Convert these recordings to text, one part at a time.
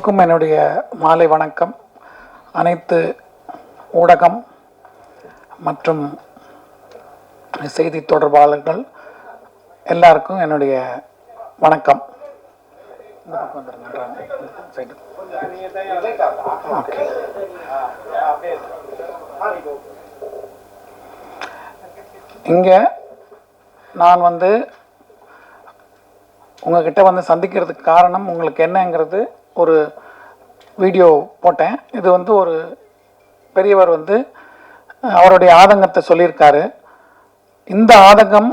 எல்லோருக்கும் என்னுடைய மாலை வணக்கம். அனைத்து ஊடகம் மற்றும் செய்தி தொடர்பாளர்கள் எல்லாருக்கும் என்னுடைய வணக்கம். இங்கே நான் உங்ககிட்ட சந்திக்கிறதுக்கு காரணம் உங்களுக்கு என்னங்கிறது ஒரு வீடியோ போட்டேன். இது ஒரு பெரியவர் அவருடைய ஆதங்கத்தை சொல்லியிருக்காரு. இந்த ஆதங்கம்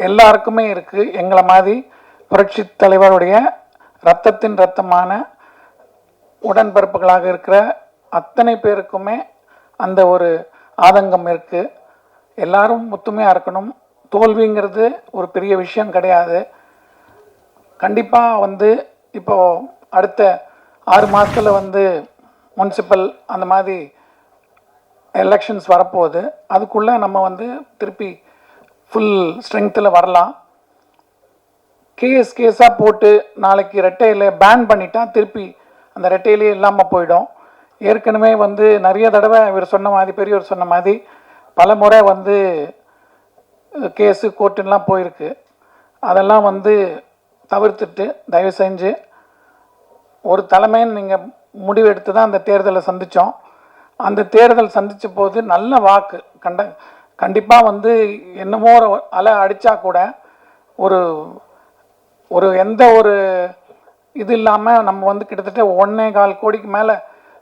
எல்லாருக்குமே இருக்குது. எங்களை மாதிரி புரட்சி தலைவருடைய இரத்தத்தின் இரத்தமான உடன்பிறப்புகளாக இருக்கிற அத்தனை பேருக்குமே அந்த ஒரு ஆதங்கம் இருக்குது. எல்லாரும் ஒத்துமையாக இருக்கணும். தோல்விங்கிறது ஒரு பெரிய விஷயம் கிடையாது. கண்டிப்பாக இப்போது அடுத்த 6 மாதத்தில் முனிசிபல் அந்த மாதிரி எலெக்ஷன்ஸ் வரப்போகுது. அதுக்குள்ளே நம்ம திருப்பி ஃபுல் ஸ்ட்ரெங்த்தில் வரலாம். கேஸாக போட்டு நாளைக்கு ரெட்டையில பேன் பண்ணிட்டா திருப்பி அந்த ரெட்டையிலே இல்லாமல் போயிடும். ஏற்கனவே நிறைய தடவை இவர் சொன்ன மாதிரி, பெரியவர் சொன்ன மாதிரி பல முறை கேஸு கோர்ட்டுலாம் போயிருக்கு. அதெல்லாம் தவிர்த்துட்டு தயவு செஞ்சு ஒரு தலைமைன்னு நீங்கள் முடிவு எடுத்து தான் அந்த தேர்தலை சந்தித்தோம். அந்த தேர்தல் சந்தித்த போது நல்ல வாக்கு கண்டிப்பாக என்னமோ ஒரு அலை அடித்தா கூட ஒரு ஒரு எந்த ஒரு இது இல்லாமல் நம்ம கிட்டத்தட்ட 1.25 கோடிக்கு மேலே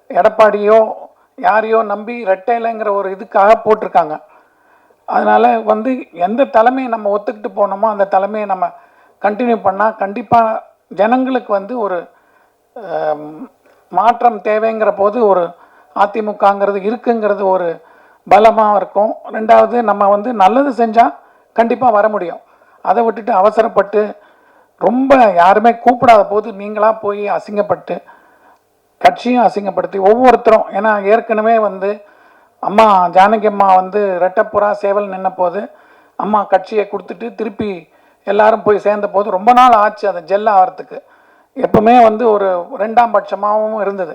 எடப்பாடியோ யாரையோ நம்பி ரெட்டையிலைங்கிற ஒரு இதுக்காக போட்டிருக்காங்க. அதனால் எந்த தலைமையை நம்ம ஒத்துக்கிட்டு போனோமோ அந்த தலைமையை நம்ம கண்டினியூ பண்ணால் கண்டிப்பாக ஜனங்களுக்கு ஒரு மாற்றம் தேவைங்கிற போது ஒரு அதிமுகங்கிறது இருக்குங்கிறது ஒரு பலமாக இருக்கும். ரெண்டாவது நம்ம நல்லது செஞ்சால் கண்டிப்பாக வர முடியும். அதை விட்டுட்டு அவசரப்பட்டு ரொம்ப யாருமே கூப்பிடாத போது நீங்களாக போய் அசிங்கப்பட்டு கட்சியும் அசிங்கப்படுத்தி ஒவ்வொருத்தரும், ஏன்னா ஏற்கனவே அம்மா ஜானகி அம்மா ரெட்டப்புறா சேவல் நின்ன போது அம்மா கட்சியை கொடுத்துட்டு திருப்பி எல்லாரும் போய் சேர்ந்த போது ரொம்ப நாள் ஆச்சு அதை ஜெல் ஆகிறதுக்கு. எப்பவுமே ஒரு 2ஆம் பட்சமாகவும் இருந்தது.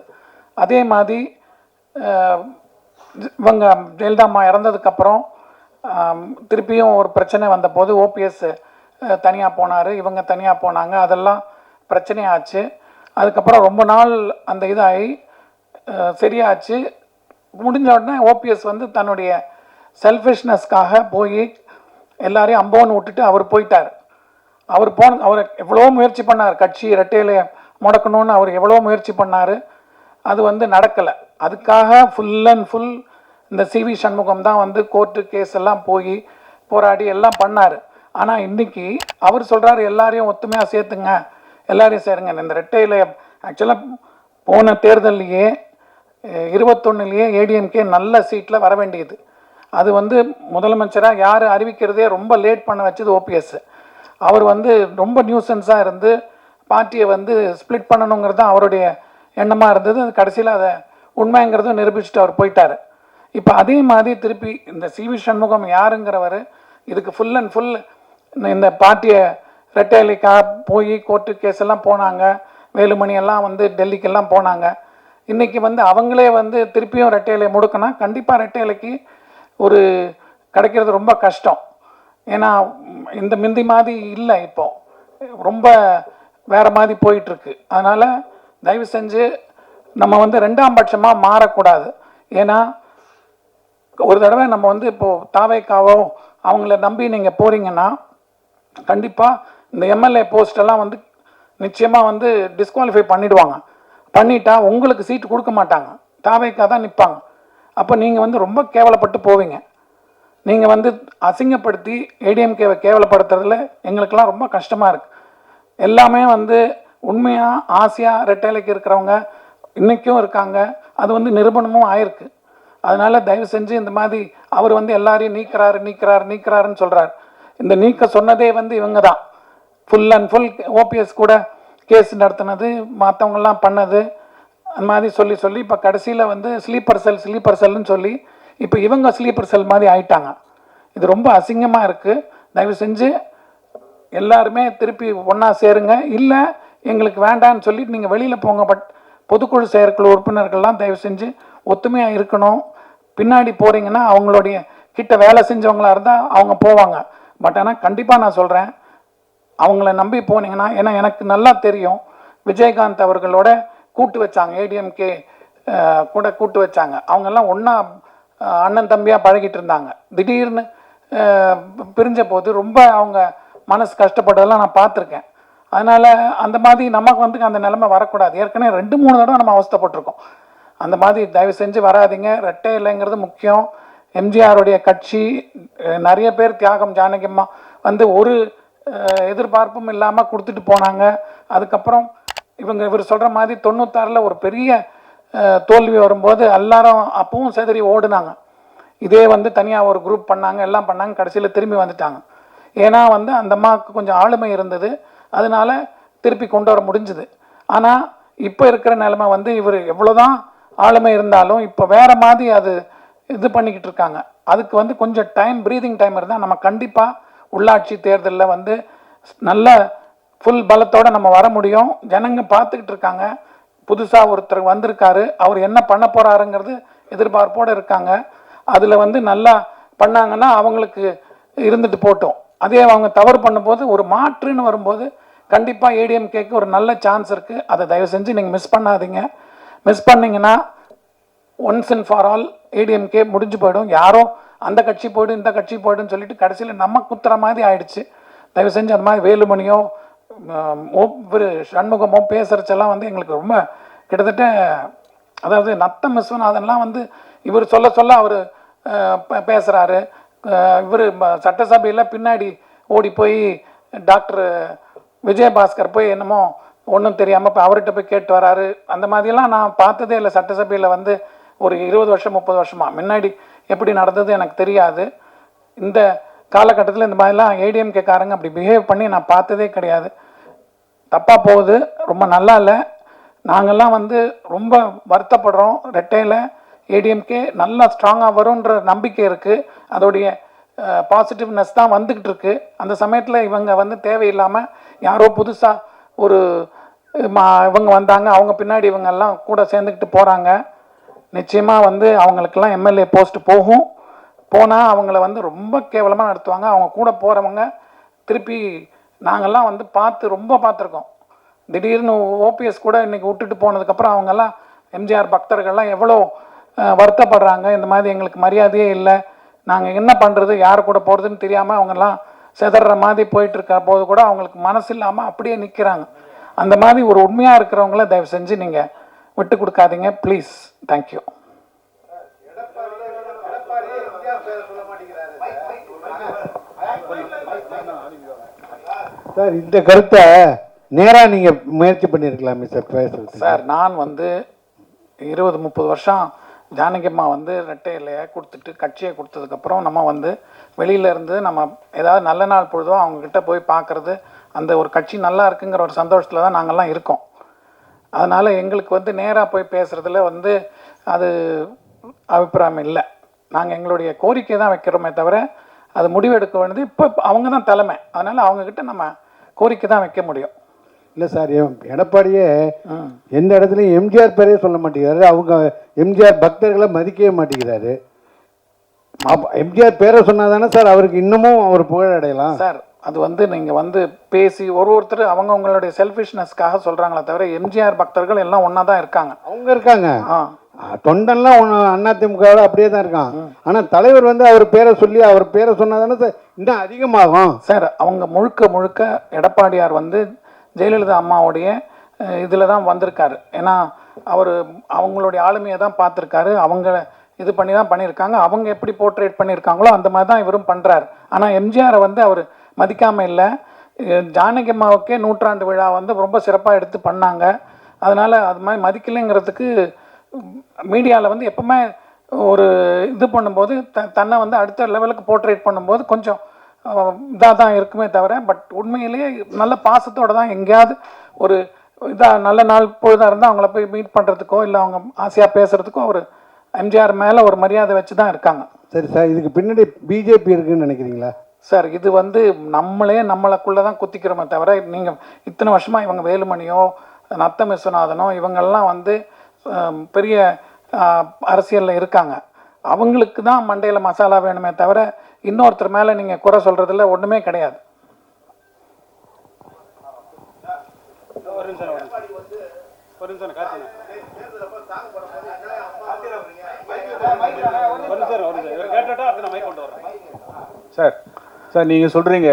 அதே மாதிரி இவங்க ஜெயலலிதா அம்மா இறந்ததுக்கப்புறம் திருப்பியும் ஒரு பிரச்சனை வந்தபோது ஓபிஎஸ் தனியாக போனார், இவங்க தனியாக போனாங்க. அதெல்லாம் பிரச்சனையாச்சு. அதுக்கப்புறம் ரொம்ப நாள் அந்த இதாகி சரியாச்சு. முடிஞ்ச உடனே ஓபிஎஸ் தன்னுடைய செல்ஃபிஷ்னஸ்க்காக போய் எல்லாரையும் அம்போன்னு விட்டுட்டு அவர் போயிட்டார். அவர் எவ்வளோ முயற்சி பண்ணார், கட்சி ரெட்டையில முடக்கணும்னு அவர் எவ்வளோ முயற்சி பண்ணார். அது நடக்கலை. அதுக்காக ஃபுல் அண்ட் ஃபுல் இந்த சிவி சண்முகம் தான் கோர்ட்டு கேஸ் எல்லாம் போய் போராடி எல்லாம் பண்ணார். ஆனால் இன்றைக்கி அவர் சொல்கிறார் எல்லாரையும் ஒத்துமையாக சேர்த்துங்க, எல்லாரையும் சேருங்க. இந்த ரெட்டையில ஆக்சுவலாக போன தேர்தல்லையே 21லேயே ஏடிஎம்கே நல்ல சீட்டில் வர வேண்டியது. அது முதலமைச்சராக யார் அறிவிக்கிறதே ரொம்ப லேட் பண்ண வச்சது ஓபிஎஸ். அவர் ரொம்ப நியூசன்ஸாக இருந்து பார்ட்டியை ஸ்ப்ளிட் பண்ணணுங்கிறது தான் அவருடைய எண்ணமாக இருந்தது. அது கடைசியில் அதை உண்மைங்கிறதும் நிரூபிச்சுட்டு அவர் போயிட்டார். இப்போ அதே மாதிரி திருப்பி இந்த சிவி சண்முகம் யாருங்கிறவர் இதுக்கு ஃபுல் அண்ட் ஃபுல் இந்த பார்ட்டியை ரெட்டையிலைக்காக போய் கோர்ட்டு கேஸ் எல்லாம் போனாங்க. வேலுமணி எல்லாம் டெல்லிக்கெல்லாம் போனாங்க. இன்றைக்கி அவங்களே திருப்பியும் ரெட்டையிலை முடுக்கினா கண்டிப்பாக ரெட்டையிலைக்கு ஒரு கிடைக்கிறது ரொம்ப கஷ்டம். ஏன்னா இந்த மிந்தி மாதிரி இல்லை, இப்போது ரொம்ப வேறு மாதிரி போயிட்டுருக்கு. அதனால் தயவு செஞ்சு நம்ம 2ஆம் பட்சமாக மாறக்கூடாது. ஏன்னா ஒரு தடவை நம்ம இப்போது தாவேக்காவோ அவங்கள நம்பி நீங்கள் போகிறீங்கன்னா கண்டிப்பாக இந்த எம்எல்ஏ போஸ்டெல்லாம் நிச்சயமாக டிஸ்குவாலிஃபை பண்ணிவிடுவாங்க. பண்ணிட்டா உங்களுக்கு சீட்டு கொடுக்க மாட்டாங்க, தாவேக்கா தான் நிற்பாங்க. அப்போ நீங்கள் ரொம்ப கேவலப்பட்டு போவீங்க. நீங்கள் அசிங்கப்படுத்தி ஏடிஎம்கேவை கேவலப்படுத்துறதுல எங்களுக்கெல்லாம் ரொம்ப கஷ்டமாக இருக்குது. எல்லாமே உண்மையாக ஆசையாக ரெட்டைலைக்கு இருக்கிறவங்க இன்றைக்கும் இருக்காங்க. அது நிரூபணமும் ஆயிருக்கு. அதனால் தயவு செஞ்சு இந்த மாதிரி அவர் எல்லாரையும் நீக்கிறாருன்னு சொல்கிறார். இந்த நீக்க சொன்னதே இவங்க தான். ஃபுல் அண்ட் ஃபுல் ஓபிஎஸ் கூட கேஸ் நடத்தினது, மற்றவங்கெல்லாம் பண்ணது, அந்த மாதிரி சொல்லி இப்போ கடைசியில் ஸ்லீப்பர் செல்னு சொல்லி இப்போ இவங்க ஸ்லீப்பர் செல் மாதிரி ஆயிட்டாங்க. இது ரொம்ப அசிங்கமாக இருக்குது. தயவு செஞ்சு எல்லாருமே திருப்பி ஒன்றா சேருங்க. இல்லை எங்களுக்கு வேண்டான்னு சொல்லிட்டு நீங்கள் வெளியில் பொதுக்குழு செயற்குழு உறுப்பினர்கள்லாம் தயவு செஞ்சு ஒத்துமையாக இருக்கணும். பின்னாடி போகிறீங்கன்னா அவங்களுடைய கிட்ட வேலை செஞ்சவங்களா இருந்தால் அவங்க போவாங்க. பட் ஆனால் கண்டிப்பாக நான் சொல்கிறேன், அவங்கள நம்பி போனீங்கன்னா, ஏன்னா எனக்கு நல்லா தெரியும், விஜயகாந்த் அவர்களோட கூட்டு வச்சாங்க, ஏடிஎம்கே கூட கூட்டு வச்சாங்க. அவங்கெல்லாம் ஒன்றா அண்ணன் தம்பியாக பழகிட்டு இருந்தாங்க. திடீர்னு பிரிஞ்ச போது ரொம்ப அவங்க மனசு கஷ்டப்பட்டதெல்லாம் நான் பார்த்துருக்கேன். அதனால் அந்த மாதிரி நமக்கு வந்து அந்த நிலைமை வரக்கூடாது. ஏற்கனவே 2-3 தடவை நம்ம அவஸ்தைப்பட்டிருக்கோம். அந்த மாதிரி தயவு செஞ்சு வராதிங்க. ரெட்டை இல்லைங்கிறது முக்கியம். எம்ஜிஆருடைய கட்சி நிறைய பேர் தியாகம் ஜானகியம்மா வந்து ஒரு எதிர்பார்ப்பும் இல்லாமல் கொடுத்துட்டு போனாங்க. அதுக்கப்புறம் இவர் சொல்கிற மாதிரி 96ல் ஒரு பெரிய தோல்வி வரும்போது எல்லாரும் அப்பவும் செதறி ஓடுனாங்க. இதே வந்து தனியாக ஒரு குரூப் பண்ணாங்க, எல்லாம் பண்ணாங்க, கடைசியில் திரும்பி வந்துட்டாங்க. ஏன்னா வந்து அந்த அம்மாவுக்கு கொஞ்சம் ஆளுமை இருந்தது, அதனால திருப்பி கொண்டு வர முடிஞ்சுது. ஆனால் இப்போ இருக்கிற நிலைமை வந்து இவர் எவ்வளோதான் ஆளுமை இருந்தாலும் இப்போ வேறு மாதிரி அது இது பண்ணிக்கிட்டு இருக்காங்க. அதுக்கு வந்து கொஞ்சம் டைம், ப்ரீதிங் டைம் இருந்தால் நம்ம கண்டிப்பாக உள்ளாட்சி தேர்தலில் வந்து நல்ல ஃபுல் பலத்தோடு நம்ம வர முடியும். ஜனங்க பார்த்துக்கிட்டு இருக்காங்க. புதுசாக ஒருத்தர் வந்திருக்காரு, அவர் என்ன பண்ண போகிறாருங்கிறது எதிர்பார்ப்போடு இருக்காங்க. அதில் வந்து நல்லா பண்ணாங்கன்னா அவங்களுக்கு இருந்துட்டு போட்டோம். அதே அவங்க தவறு பண்ணும்போது ஒரு மாற்றுன்னு வரும்போது கண்டிப்பாக ஏடிஎம்கேக்கு ஒரு நல்ல சான்ஸ் இருக்குது. அதை தயவு செஞ்சு நீங்கள் மிஸ் பண்ணாதீங்க. மிஸ் பண்ணிங்கன்னா once and for all ADMK முடிஞ்சு போயிடும். யாரோ அந்த கட்சி போய்டும் இந்த கட்சி போய்டுன்னு சொல்லிட்டு கடைசியில் நம்ம குத்துற மாதிரி ஆயிடுச்சு. தயவு செஞ்சு அந்த மாதிரி வேலுமணியோ இவர் சண்முகமோ பேசுறச்செல்லாம் வந்து எங்களுக்கு ரொம்ப கிட்டத்தட்ட, அதாவது நத்தம் விஸ்வநாதன்லாம் வந்து இவர் சொல்ல சொல்ல அவர் பேசுகிறாரு. இவர் சட்டசபையில் பின்னாடி ஓடி போய் டாக்டர் விஜயபாஸ்கர் போய் என்னமோ ஒன்றும் தெரியாமல் இப்போ அவர்கிட்ட போய் கேட்டு வராரு. அந்த மாதிரிலாம் நான் பார்த்ததே இல்லை சட்டசபையில் வந்து ஒரு 20 வருஷம் 30 வருஷமாக. முன்னாடி எப்படி நடந்தது எனக்கு தெரியாது. இந்த காலகட்டத்தில் இந்த மாதிரிலாம் ஏடிஎம்கேக்காரங்க அப்படி பிஹேவ் பண்ணி நான் பார்த்ததே கிடையாது. தப்பாக போகுது, ரொம்ப நல்லா இல்லை. நாங்கள்லாம் வந்து ரொம்ப வருத்தப்படுறோம். ரெட்டையில் ஏடிஎம்கே நல்லா ஸ்ட்ராங்காக வரும்ன்ற நம்பிக்கை இருக்குது. அதோடைய பாசிட்டிவ்னஸ் தான் வந்துக்கிட்டு இருக்கு. அந்த சமயத்தில் இவங்க வந்து தேவையில்லாமல் யாரோ புதுசாக ஒரு இவங்க வந்தாங்க, அவங்க பின்னாடி இவங்கெல்லாம் கூட சேர்ந்துக்கிட்டு போகிறாங்க. நிச்சயமாக வந்து அவங்களுக்கெல்லாம் எம்எல்ஏ போஸ்ட் போகும். போனால் அவங்கள வந்து ரொம்ப கேவலமாக நடத்துவாங்க. அவங்க கூட போகிறவங்க திருப்பி நாங்கள்லாம் வந்து ரொம்ப பார்த்துருக்கோம். திடீர்னு ஓபிஎஸ் கூட இன்றைக்கி விட்டுட்டு போனதுக்கப்புறம் அவங்கெல்லாம் எம்ஜிஆர் பக்தர்கள்லாம் எவ்வளோ வருத்தப்படுறாங்க. இந்த மாதிரி எங்களுக்கு மரியாதையே இல்லை, நாங்கள் என்ன பண்ணுறது, யார் கூட போகிறதுன்னு தெரியாமல் அவங்கெல்லாம் செதற மாதிரி போயிட்டுருக்க போது கூட அவங்களுக்கு மனசு இல்லாமல் அப்படியே நிற்கிறாங்க. அந்த மாதிரி ஒரு உண்மையாக இருக்கிறவங்கள தயவு செஞ்சு நீங்கள் விட்டு கொடுக்காதீங்க ப்ளீஸ். தேங்க்யூ. சார், இந்த கருத்தை நேராக நீங்கள் முயற்சி பண்ணியிருக்கலாமே சார் பேசுறது. சார், நான் வந்து 20-30 வருஷம் ஜானகியம்மா வந்து ரெட்டை இலையை கொடுத்துட்டு கட்சியை கொடுத்ததுக்கப்புறம் நம்ம வந்து வெளியிலேருந்து நம்ம ஏதாவது நல்ல நாள் பொழுதோ அவங்கக்கிட்ட போய் பார்க்குறது, அந்த ஒரு கட்சி நல்லா இருக்குங்கிற ஒரு சந்தோஷத்தில் தான் நாங்கள்லாம் இருக்கோம். அதனால் எங்களுக்கு வந்து நேராக போய் பேசுகிறதுல வந்து அது அபிப்பிராயம் இல்லை. நாங்கள் எங்களுடைய கோரிக்கை தான் வைக்கிறோமே தவிர அது முடிவெடுக்க வேண்டியது இப்போ அவங்க தான் தலைமை. அதனால் அவங்கக்கிட்ட நம்ம கோரிக்கை தான் வைக்க முடியும். இல்லை சார், எடப்பாடியே எந்த இடத்துலையும் எம்ஜிஆர் பேரே சொல்ல மாட்டேங்கிறாரு. அவங்க எம்ஜிஆர் பக்தர்களை மதிக்கவே மாட்டேங்கிறாரு. எம்ஜிஆர் பேரை சொன்னா தானே சார் அவருக்கு இன்னமும் அவர் புகழ் அடையலாம். சார், அது வந்து நீங்கள் வந்து பேசி ஒருத்தர் அவங்களுடைய செல்ஃபிஷ்னஸ்க்காக சொல்கிறாங்களே தவிர எம்ஜிஆர் பக்தர்கள் எல்லாம் ஒன்றா தான் இருக்காங்க. அவங்க இருக்காங்க, தொண்டன்லாம் அதிமுகவில் அப்படியே தான் இருக்கான். ஆனால் தலைவர் வந்து அவர் பேரை சொல்லி அவர் பேரை சொன்னா தானே சார் இன்னும் அதிகமாகும். சார், அவங்க முழுக்க எடப்பாடியார் வந்து ஜெயலலிதா அம்மாவுடைய இதில் தான் வந்திருக்காரு. ஏன்னா அவர் அவங்களுடைய ஆளுமையை தான் பார்த்துருக்காரு. அவங்க இது பண்ணி தான் பண்ணியிருக்காங்க. அவங்க எப்படி போர்ட்ரேட் பண்ணியிருக்காங்களோ அந்த மாதிரி தான் இவரும் பண்ணுறாரு. ஆனால் எம்ஜிஆரை வந்து அவர் மதிக்காமல் இல்லை. ஜானகி அம்மாவுக்கே 100ஆண்டு விழா வந்து ரொம்ப சிறப்பாக எடுத்து பண்ணாங்க. அதனால் அது மாதிரி மதிக்கலைங்கிறதுக்கு மீடியாவில் வந்து எப்பவுமே ஒரு இது பண்ணும்போது தன்னை வந்து அடுத்த லெவலுக்கு போர்ட்ரேட் பண்ணும்போது கொஞ்சம் இதாக தான் இருக்குமே தவிர, பட் உண்மையிலேயே நல்ல பாசத்தோடு தான் எங்கேயாவது ஒரு இதாக நல்ல நாள் பொழுதாக இருந்தால் அவங்கள போய் மீட் பண்ணுறதுக்கோ இல்லை அவங்க ஆசையாக பேசுகிறதுக்கோ ஒரு எம்ஜிஆர் மேலே ஒரு மரியாதை வச்சு தான் இருக்காங்க. சரி சார், இதுக்கு பின்னாடி பிஜேபி இருக்குன்னு நினைக்கிறீங்களா சார்? இது வந்து நம்மளுக்குள்ளே தான் குத்திக்கிறோமே தவிர, நீங்கள் இத்தனை வருஷமாக இவங்க வேலுமணியோ நத்தம் விஸ்வநாதனோ இவங்கெல்லாம் வந்து பெரிய அரசியலில் இருக்காங்க. அவங்களுக்கு தான் மண்டையில் மசாலா வேணுமே தவிர இன்னொருத்தர் மேலே நீங்கள் குறை சொல்கிறதுல ஒன்றுமே கிடையாது. சார் சார் நீங்கள் சொல்கிறீங்க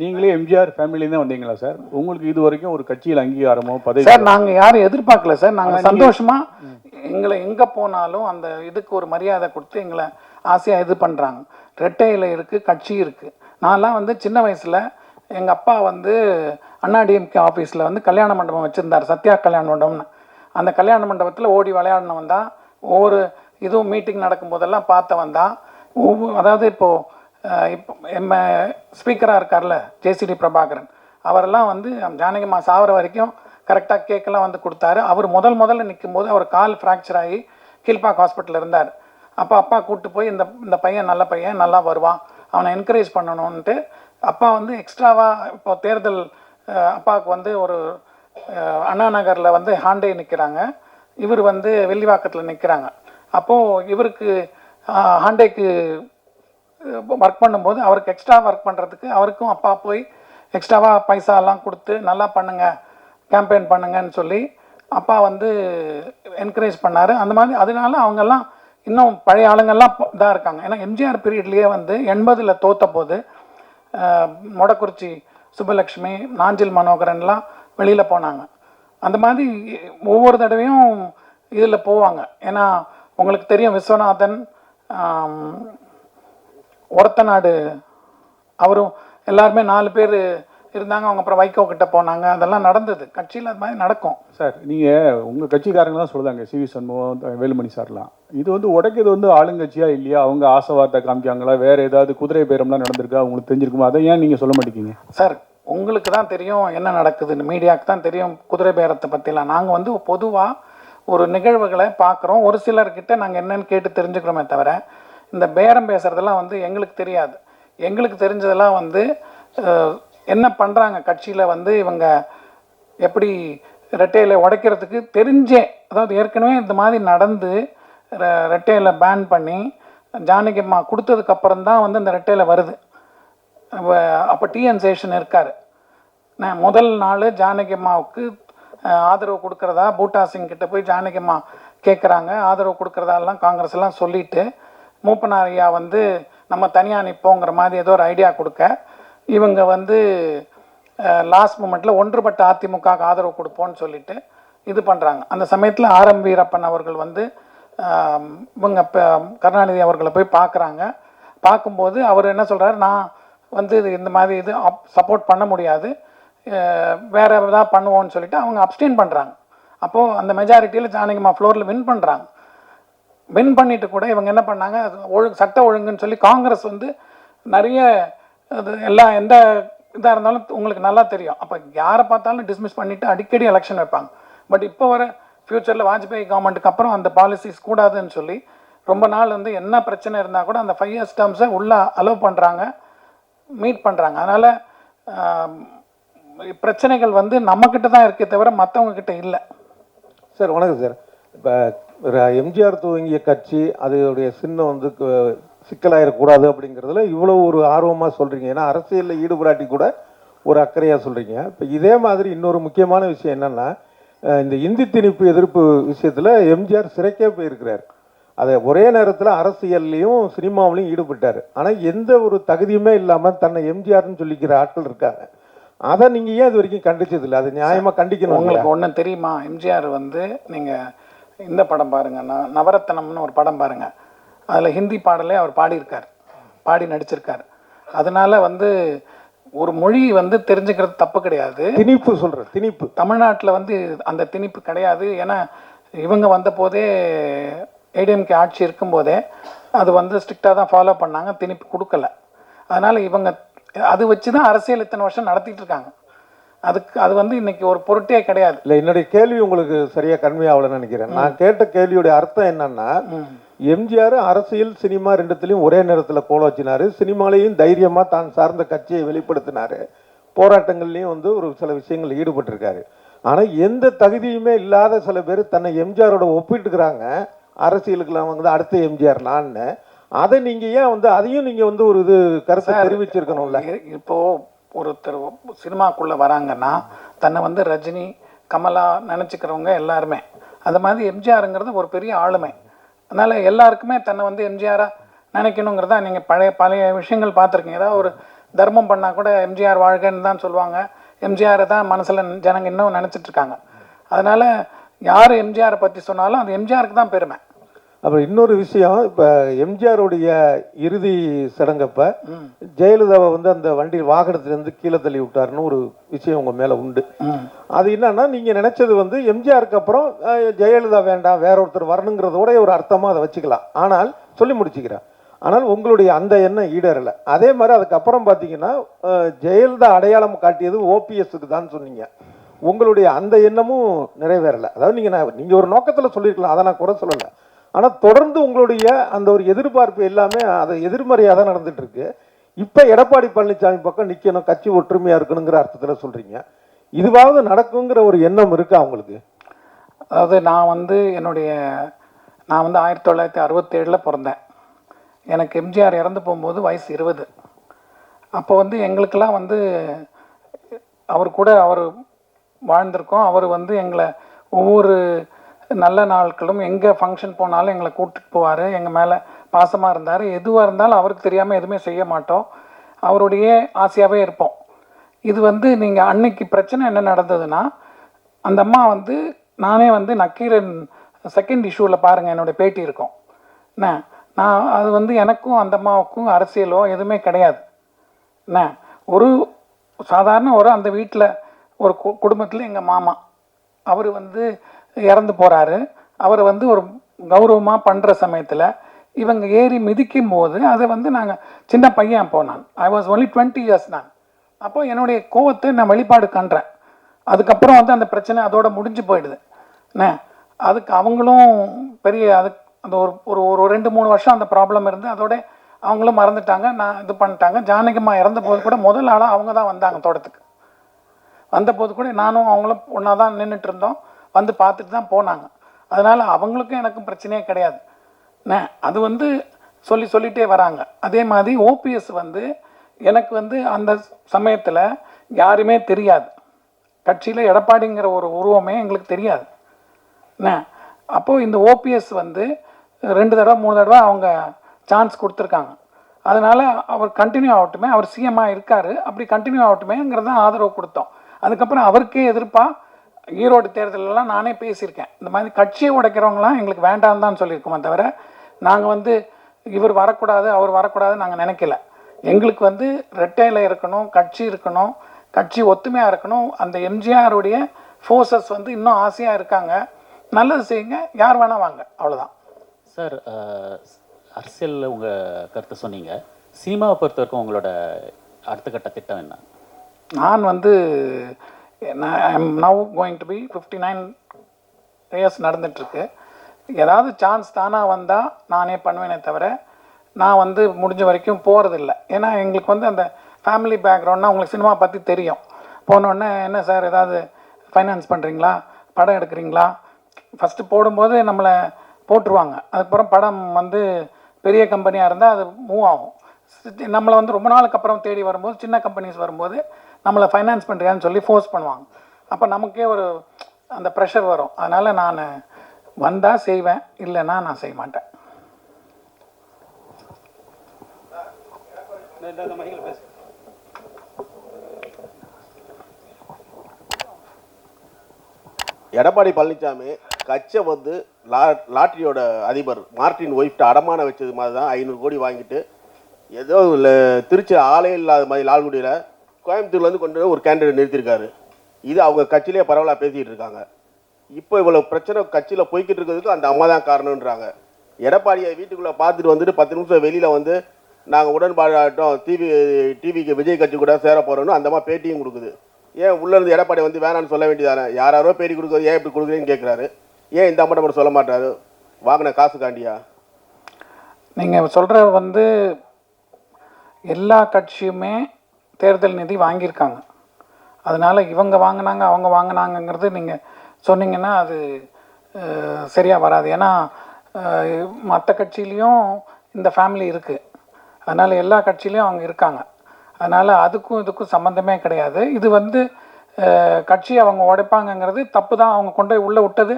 நீங்களே எம்ஜிஆர் ஃபேமிலி தான் வந்தீங்களா சார்? உங்களுக்கு இது வரைக்கும் ஒரு கட்சியில் அங்கீகாரமோ பதவி? சார் நாங்கள் யாரும் எதிர்பார்க்கல சார். நாங்கள் சந்தோஷமாக எங்களை எங்கே போனாலும் அந்த இதுக்கு ஒரு மரியாதை கொடுத்து எங்களை ஆசையாக இது பண்ணுறாங்க. ரெட்டை இலை இருக்குது, கட்சி இருக்குது. நான்லாம் வந்து சின்ன வயசில் எங்கள் அப்பா வந்து அண்ணாடிஎம்கே ஆஃபீஸில் வந்து கல்யாண மண்டபம் வச்சுருந்தார், சத்யா கல்யாண மண்டபம்னு. அந்த கல்யாண மண்டபத்தில் ஓடி விளையாடினவன் தான். ஒவ்வொரு இதுவும் மீட்டிங் நடக்கும்போதெல்லாம் பார்த்தவன் தான். அதாவது இப்போது ஸ்பீக்கராக இருக்கார்ல ஜேசிடி பிரபாகரன், அவரெல்லாம் வந்து ஜானகிம்மா சாவர வரைக்கும் கரெக்டாக கேக்கெல்லாம் வந்து கொடுத்தாரு. அவர் முதல்ல நிற்கும்போது அவர் கால் ஃப்ராக்சர் ஆகி கீழ்பாக் ஹாஸ்பிட்டலில் இருந்தார். அப்போ அப்பா கூப்பிட்டு போய் இந்த பையன் நல்ல பையன், நல்லா வருவான், அவனை என்கரேஜ் பண்ணணுன்ட்டு அப்பா வந்து எக்ஸ்ட்ராவாக இப்போ தேர்தல் அப்பாவுக்கு வந்து ஒரு அண்ணா நகரில் வந்து ஹாண்டே நிற்கிறாங்க, இவர் வந்து வெள்ளிவாக்கத்தில் நிற்கிறாங்க. அப்போது இவருக்கு ஹாண்டேக்கு ஒர்க் பண்ணும்போது அவருக்கு எக்ஸ்ட்ரா ஒர்க் பண்ணுறதுக்கு அவருக்கும் அப்பா போய் எக்ஸ்ட்ராவாக பைசாலாம் கொடுத்து நல்லா பண்ணுங்கள், கேம்பெயின் பண்ணுங்கன்னு சொல்லி அப்பா வந்து என்கரேஜ் பண்ணார். அந்த மாதிரி அதனால அவங்கெல்லாம் இன்னும் பழைய ஆளுங்கள்லாம் இதாக இருக்காங்க. ஏன்னா எம்ஜிஆர் பீரியட்லேயே வந்து 80 தோற்ற போது மொடக்குறிச்சி சுப்பலக்ஷ்மி, நாஞ்சில் மனோகரன்லாம் வெளியில் போனாங்க. அந்த மாதிரி ஒவ்வொரு தடவையும் இதில் போவாங்க. ஏன்னா உங்களுக்கு தெரியும் விஸ்வநாதன், ஒரத்தநாடு அவரும் எல்லாருமே 4 பேர் இருந்தாங்க. அவங்க அப்புறம் வைகோ கிட்ட போனாங்க. அதெல்லாம் நடந்தது கட்சியில். அது மாதிரி நடக்கும் சார். நீங்கள் உங்கள் கட்சிக்காரங்க தான் சொல்லுதாங்க, சிவி சண்முகம், வேலுமணி சார்லாம். இது வந்து உடைக்கிறது வந்து ஆளுங்கட்சியா இல்லையா? அவங்க ஆசைவார்த்தை காமிக்காங்களா? வேறு ஏதாவது குதிரை பேரம்லாம் நடந்திருக்கா? உங்களுக்கு தெரிஞ்சிருக்குமா? அதை ஏன் நீங்கள் சொல்ல மாட்டேங்கிங்க சார்? உங்களுக்கு தான் தெரியும் என்ன நடக்குதுன்னு, மீடியாவுக்கு தான் தெரியும் குதிரை பேரத்தை பற்றிலாம். நாங்கள் வந்து பொதுவாக ஒரு நிகழ்வுகளை பார்க்குறோம், ஒரு சிலர்கிட்ட நாங்கள் என்னென்னு கேட்டு தெரிஞ்சுக்கிறோமே தவிர இந்த பேரம் பேசுகிறதெல்லாம் வந்து எங்களுக்கு தெரியாது. எங்களுக்கு தெரிஞ்சதெல்லாம் வந்து என்ன பண்ணுறாங்க கட்சியில் வந்து இவங்க எப்படி ரெட்டையில் உடைக்கிறதுக்கு தெரிஞ்சே, அதாவது ஏற்கனவே இந்த மாதிரி நடந்து ரெட்டையில் பேன் பண்ணி ஜானகிம்மா கொடுத்ததுக்கப்புறம் தான் வந்து இந்த ரெட்டையில் வருது. அப்போ டிஎன் சேஷன் இருக்கார். நான் முதல் நாள் ஜானகிம்மாவுக்கு ஆதரவு கொடுக்குறதா பூட்டா சிங் கிட்ட போய் ஜானகிம்மா கேட்குறாங்க, ஆதரவு கொடுக்குறதாலாம் காங்கிரஸ் எல்லாம் சொல்லிவிட்டு மூப்பனார் ஐயா வந்து நம்ம தனியாக நிற்போங்கிற மாதிரி ஏதோ ஒரு ஐடியா கொடுக்க இவங்க வந்து லாஸ்ட் மூமெண்ட்டில் ஒன்றுபட்ட அதிமுகவுக்கு ஆதரவு கொடுப்போன்னு சொல்லிட்டு இது பண்ணுறாங்க. அந்த சமயத்தில் ஆர்.எம். வீரப்பன் அவர்கள் வந்து இவங்க கருணாநிதி அவர்களை போய் பார்க்குறாங்க. பார்க்கும்போது அவர் என்ன சொல்கிறார், நான் வந்து இந்த மாதிரி இது சப்போர்ட் பண்ண முடியாது, வேறு எதாவது பண்ணுவோன்னு சொல்லிட்டு அவங்க அப்ஸ்டெயின் பண்ணுறாங்க. அப்போது அந்த மெஜாரிட்டியில் ஜானகிம்மா ஃப்ளோரில் வின் பண்ணுறாங்க. வின் பண்ணிட்டு கூட இவங்க என்ன பண்ணாங்க, சட்ட ஒழுங்குன்னு சொல்லி காங்கிரஸ் வந்து நிறைய அது எல்லாம் எந்த இதாக இருந்தாலும் உங்களுக்கு நல்லா தெரியும். அப்போ யாரை பார்த்தாலும் டிஸ்மிஸ் பண்ணிவிட்டு அடிக்கடி எலெக்ஷன் வைப்பாங்க. பட் இப்போ வர ஃப்யூச்சரில் வாஜ்பாய் கவர்மெண்ட்டுக்கு அப்புறம் அந்த பாலிசிஸ் கூடாதுன்னு சொல்லி ரொம்ப நாள் வந்து என்ன பிரச்சனை இருந்தால் கூட அந்த 5 years டேர்ம்ஸை உள்ளே அலோவ் பண்ணுறாங்க, மீட் பண்ணுறாங்க. அதனால் பிரச்சனைகள் வந்து நம்மக்கிட்ட தான் இருக்கே தவிர மற்றவங்க கிட்ட இல்லை. சார் வணக்கம் சார். இப்போ எம்ஜிஆர் துவங்கிய கட்சி அதோடைய சின்னம் வந்து சிக்கலாயிடக்கூடாது அப்படிங்கிறதுல இவ்வளோ ஒரு ஆர்வமாக சொல்கிறீங்க. ஏன்னா அரசியலில் ஈடுபடாட்டி கூட ஒரு அக்கறையாக சொல்கிறீங்க. இப்போ இதே மாதிரி இன்னொரு முக்கியமான விஷயம் என்னென்னா, இந்த இந்தி திணிப்பு எதிர்ப்பு விஷயத்தில் எம்ஜிஆர் சிறைக்கே போயிருக்கிறார். அதை ஒரே நேரத்தில் அரசியல்லையும் சினிமாவிலையும் ஈடுபட்டார். ஆனால் எந்த ஒரு தகுதியுமே இல்லாமல் தன்னை எம்ஜிஆர்னு சொல்லிக்கிற ஆட்கள் இருக்காங்க. அதை நீங்கள் ஏன் இது வரைக்கும் கண்டிச்சதில்லை? அதை நியாயமாக கண்டிக்கணும். உங்களுக்கு ஒன்று தெரியுமா, எம்ஜிஆர் வந்து நீங்கள் இந்த படம் பாருங்கள், நவரத்தனம்னு ஒரு படம் பாருங்கள், அதில் ஹிந்தி பாடலே அவர் பாடியிருக்கார், பாடி நடிச்சிருக்கார். அதனால் வந்து ஒரு மொழி வந்து தெரிஞ்சுக்கிறது தப்பு கிடையாது. திணிப்பு சொல்கிறேன், திணிப்பு தமிழ்நாட்டில் வந்து அந்த திணிப்பு கிடையாது. ஏன்னா இவங்க வந்த போதே ஏடிஎம்கே ஆட்சி இருக்கும்போதே அது வந்து ஸ்ட்ரிக்டாக தான் ஃபாலோ பண்ணாங்க, திணிப்பு கொடுக்கல. அதனால் இவங்க அது வச்சு தான் அரசியல் இத்தனை வருஷம் நடத்திட்டு இருக்காங்க. அது வந்து இன்னைக்கு ஒரு பொருட்டே கிடையாது. இல்லை, என்னுடைய கேள்வி உங்களுக்கு சரியாக கன்மையாகலன்னு நினைக்கிறேன். நான் கேட்ட கேள்வியுடைய அர்த்தம் என்னன்னா, எம்ஜிஆர் அரசியல் சினிமா ரெண்டுத்திலையும் ஒரே நேரத்தில் கோல வச்சினாரு. சினிமாலையும் தைரியமாக தான் சார்ந்த கட்சியை வெளிப்படுத்தினாரு. போராட்டங்கள்லையும் வந்து ஒரு சில விஷயங்கள் ஈடுபட்டிருக்காரு. ஆனால் எந்த தகுதியுமே இல்லாத சில பேர் தன்னை எம்ஜிஆரோட ஒப்பிட்டுக்கிறாங்க. அரசியலுக்குலாம் வந்து அடுத்த எம்ஜிஆர் நான்னு. அதை நீங்கள் ஏன் வந்து அதையும் நீங்கள் வந்து ஒரு இது கருத்தை தெரிவிச்சிருக்கணும்ல? இப்போ ஒருத்தர் சினிமாக்குள்ளே வராங்கன்னா தன்னை வந்து ரஜினி கமலா நினச்சிக்கிறவங்க எல்லாருமே, அது மாதிரி எம்ஜிஆருங்கிறது ஒரு பெரிய ஆளுமை. அதனால் எல்லாருக்குமே தன்னை வந்து எம்ஜிஆராக நினைக்கணுங்கிறதா. நீங்கள் பழைய விஷயங்கள் பார்த்துருக்கீங்க. ஏதாவது ஒரு தர்மம் பண்ணால் கூட எம்ஜிஆர் வாழ்கன்னு தான் சொல்லுவாங்க. எம்ஜிஆரை தான் மனசில் ஜனங்க இன்னும் நினச்சிட்ருக்காங்க. அதனால் யார் எம்ஜிஆரை பற்றி சொன்னாலும் அது எம்ஜிஆருக்கு தான் பெருமை. அப்புறம் இன்னொரு விஷயம், இப்போ எம்ஜிஆருடைய இறுதி சடங்கப்ப ஜெயலலிதாவை வந்து அந்த வண்டி வாகனத்திலேருந்து கீழே தள்ளி விட்டாருன்னு ஒரு விஷயம் உங்கள் மேலே உண்டு. அது என்னன்னா, நீங்கள் நினச்சது வந்து எம்ஜிஆருக்கு அப்புறம் ஜெயலலிதா வேண்டாம், வேற ஒருத்தர் வரணுங்கிறதோட ஒரு அர்த்தமாக அதை வச்சுக்கலாம். ஆனால் சொல்லி முடிச்சுக்கிறேன். ஆனால் உங்களுடைய அந்த எண்ணம் ஈடறலை. அதே மாதிரி அதுக்கப்புறம் பார்த்தீங்கன்னா ஜெயலலிதா அடையாளம் காட்டியது ஓபிஎஸ்க்கு தான் சொன்னீங்க. உங்களுடைய அந்த எண்ணமும் நிறைவேறலை. அதாவது நீங்கள் ஒரு நோக்கத்தில் சொல்லியிருக்கலாம், அதை நான் குறை சொல்லலை. ஆனால் தொடர்ந்து உங்களுடைய அந்த ஒரு எதிர்பார்ப்பு எல்லாமே அது எதிர்மறையாக தான் நடந்துட்டு இருக்கு. இப்போ எடப்பாடி பழனிசாமி பக்கம் நிற்கணும், கட்சி ஒற்றுமையாக இருக்கணுங்கிற அர்த்தத்தில் சொல்கிறீங்க. இதுவாவது நடக்குங்கிற ஒரு எண்ணம் இருக்கா உங்களுக்கு? அதாவது நான் வந்து 1967 பிறந்தேன். எனக்கு எம்ஜிஆர் இறந்து போகும்போது வயசு 20. அப்போ வந்து எங்களுக்கெல்லாம் வந்து அவர் கூட வாழ்ந்திருக்கோம். அவர் வந்து எங்களை ஒவ்வொரு நல்ல நாட்களும் எங்கே ஃபங்க்ஷன் போனாலும் எங்களை கூப்பிட்டு போவார். எங்கள் மேலே பாசமாக இருந்தார். எதுவாக இருந்தாலும் அவருக்கு தெரியாமல் எதுவுமே செய்ய மாட்டோம். அவருடைய ஆசையாகவே இருப்போம். இது வந்து நீங்கள் அன்னைக்கு பிரச்சனை என்ன நடந்ததுன்னா, அந்த அம்மா வந்து நானே வந்து நக்கீரன் செகண்ட் இஷ்யூவில் பாருங்கள், என்னுடைய பேட்டி இருக்கும். என்ன நான் அது வந்து எனக்கும் அந்த அம்மாவுக்கும் அரசியலோ எதுவுமே கிடையாது. என்ன ஒரு சாதாரண அந்த வீட்டில் ஒரு குடும்பத்தில் எங்கள் மாமா அவர் வந்து இறந்து போகிறாரு. அவர் வந்து ஒரு கௌரவமாக பண்ணுற சமயத்தில் இவங்க ஏறி மிதிக்கும் போது அதை வந்து நாங்கள் சின்ன பையன் போனான். ஐ வாஸ் ஒன்லி 20 years நான். அப்போ என்னுடைய கோவத்தை நான் வெளிப்பாடு காண்றேன். அதுக்கப்புறம் வந்து அந்த பிரச்சனை அதோட முடிஞ்சு போயிடுது. என்ன அதுக்கு அவங்களும் பெரிய அந்த ஒரு 2-3 வருஷம் அந்த ப்ராப்ளம் இருந்து அதோட அவங்களும் மறந்துட்டாங்க. நான் இது பண்ணிட்டாங்க. ஜானகிம்மா இறந்த போது கூட முதல் ஆளாக அவங்க தான் வந்தாங்க தோட்டத்துக்கு. வந்தபோது கூட நானும் அவங்களும் ஒன்றா தான் நின்றுட்டு இருந்தோம். வந்து பார்த்துட்டு தான் போனாங்க. அதனால் அவங்களுக்கும் எனக்கும் பிரச்சனையே கிடையாது. என்ன அது வந்து சொல்லிகிட்டே வராங்க. அதே மாதிரி ஓபிஎஸ் வந்து எனக்கு வந்து அந்த சமயத்தில் யாருமே தெரியாது. கட்சியில் எடப்பாடிங்கிற ஒரு உருவமே எங்களுக்கு தெரியாது. என்ன அப்போது இந்த ஓபிஎஸ் வந்து 2 தடவை 3 தடவை அவங்க சான்ஸ் கொடுத்துருக்காங்க. அதனால் அவர் கண்டினியூ ஆகட்டுமே, அவர் சிஎம்மாக இருக்கார், அப்படி கண்டினியூ ஆகட்டுமேங்கிறது தான் ஆதரவு கொடுத்தோம். அதுக்கப்புறம் அவருக்கே எதிர்ப்பாக ஈரோடு தேர்தலெல்லாம் நானே பேசியிருக்கேன். இந்த மாதிரி கட்சியை உடைக்கிறவங்களாம் எங்களுக்கு வேண்டாம் தான் சொல்லியிருக்கோமே தவிர நாங்கள் வந்து இவர் வரக்கூடாது அவர் வரக்கூடாது நாங்கள் நினைக்கல. எங்களுக்கு வந்து ரெட்டையில் இருக்கணும், கட்சி இருக்கணும், கட்சி ஒத்துமையாக இருக்கணும். அந்த எம்ஜிஆருடைய ஃபோர்ஸஸ் வந்து இன்னும் ஆசையாக இருக்காங்க. நல்லது செய்யுங்க, யார் வேணால் வாங்க, அவ்வளோதான். சார், அரசியலில் உங்கள் கருத்தை சொன்னீங்க. சினிமாவை பொறுத்த வரைக்கும் உங்களோட அடுத்த கட்ட திட்டம் என்ன? நான் வந்து I am now going to be 59 years நடந்துகிட்ருக்கு. ஏதாவது சான்ஸ் தானாக வந்தால் நானே பண்ணுவேனே தவிர நான் வந்து முடிஞ்ச வரைக்கும் போகிறதில்ல. ஏன்னா எங்களுக்கு வந்து அந்த ஃபேமிலி பேக்ரவுண்ட்னா உங்களுக்கு சினிமா பற்றி தெரியும். போனோடனே என்ன சார் ஏதாவது ஃபைனான்ஸ் பண்ணுறீங்களா, படம் எடுக்கிறீங்களா, ஃபஸ்ட்டு போடும்போது நம்மளை போட்டுருவாங்க. அதுக்கப்புறம் படம் வந்து பெரிய கம்பெனியாக இருந்தால் அது மூவ் ஆகும். நம்மளை வந்து ரொம்ப நாளுக்கு அப்புறம் தேடி வரும்போது சின்ன கம்பெனிஸ் வரும்போது நம்மளை ஃபைனான்ஸ் பண்ணுறியான்னு சொல்லி ஃபோர்ஸ் பண்ணுவாங்க. அப்போ நமக்கே ஒரு அந்த ப்ரெஷர் வரும். அதனால் நான் வந்தால் செய்வேன், இல்லைன்னா நான் செய்ய மாட்டேன். எடப்பாடி பழனிசாமி கட்சியை வந்து லாட்டரியோட அதிபர் மார்ட்டின் ஒய்ஃப்ட்ட அடமான வச்சது மாதிரி தான் 500 கோடி வாங்கிட்டு ஏதோ திருச்சி ஆளே இல்லாத மாதிரி லால்குடியில் கோயம்புத்தூர்லேருந்து கொண்டு ஒரு கேண்டிடேட் நிறுத்தியிருக்காரு. இது அவங்க கட்சியிலே பரவலாக பேசிக்கிட்டு இருக்காங்க. இப்போ இவ்வளோ பிரச்சனை கட்சியில் போய்கிட்டு இருக்கிறதுக்கு அந்த அம்மா தான் காரணன்றாங்க. எடப்பாடியை வீட்டுக்குள்ளே பார்த்துட்டு வந்துட்டு 10 நிமிஷம் வெளியில் வந்து நாங்கள் உடன்பாடாட்டம் டிவிக்கு விஜய் கட்சி கூட சேர போகிறோன்னு அந்த அம்மா பேட்டியும் கொடுக்குது. ஏன் உள்ளேருந்து எடப்பாடி வந்து வேணான்னு சொல்ல வேண்டியதானே? யாரோ பேட்டி கொடுக்குறது ஏன் இப்படி கொடுக்குறேன்னு கேட்குறாரு. ஏன் இந்த அம்மா மட்டும் சொல்ல மாட்டாரு? வாங்கின காசு காண்டியா? நீங்கள் சொல்கிற வந்து எல்லா கட்சியுமே தேர்தல் நிதி வாங்கியிருக்காங்க. அதனால் இவங்க வாங்கினாங்க அவங்க வாங்கினாங்கங்கிறது நீங்கள் சொன்னீங்கன்னா அது சரியாக வராது. ஏன்னா மற்ற கட்சியிலையும் இந்த ஃபேமிலி இருக்குது, அதனால் எல்லா கட்சியிலையும் அவங்க இருக்காங்க. அதனால் அதுக்கும் இதுக்கும் சம்மந்தமே கிடையாது. இது வந்து கட்சி அவங்க உடைப்பாங்கங்கிறது தப்பு தான். அவங்க கொண்டு போய் உள்ளே விட்டது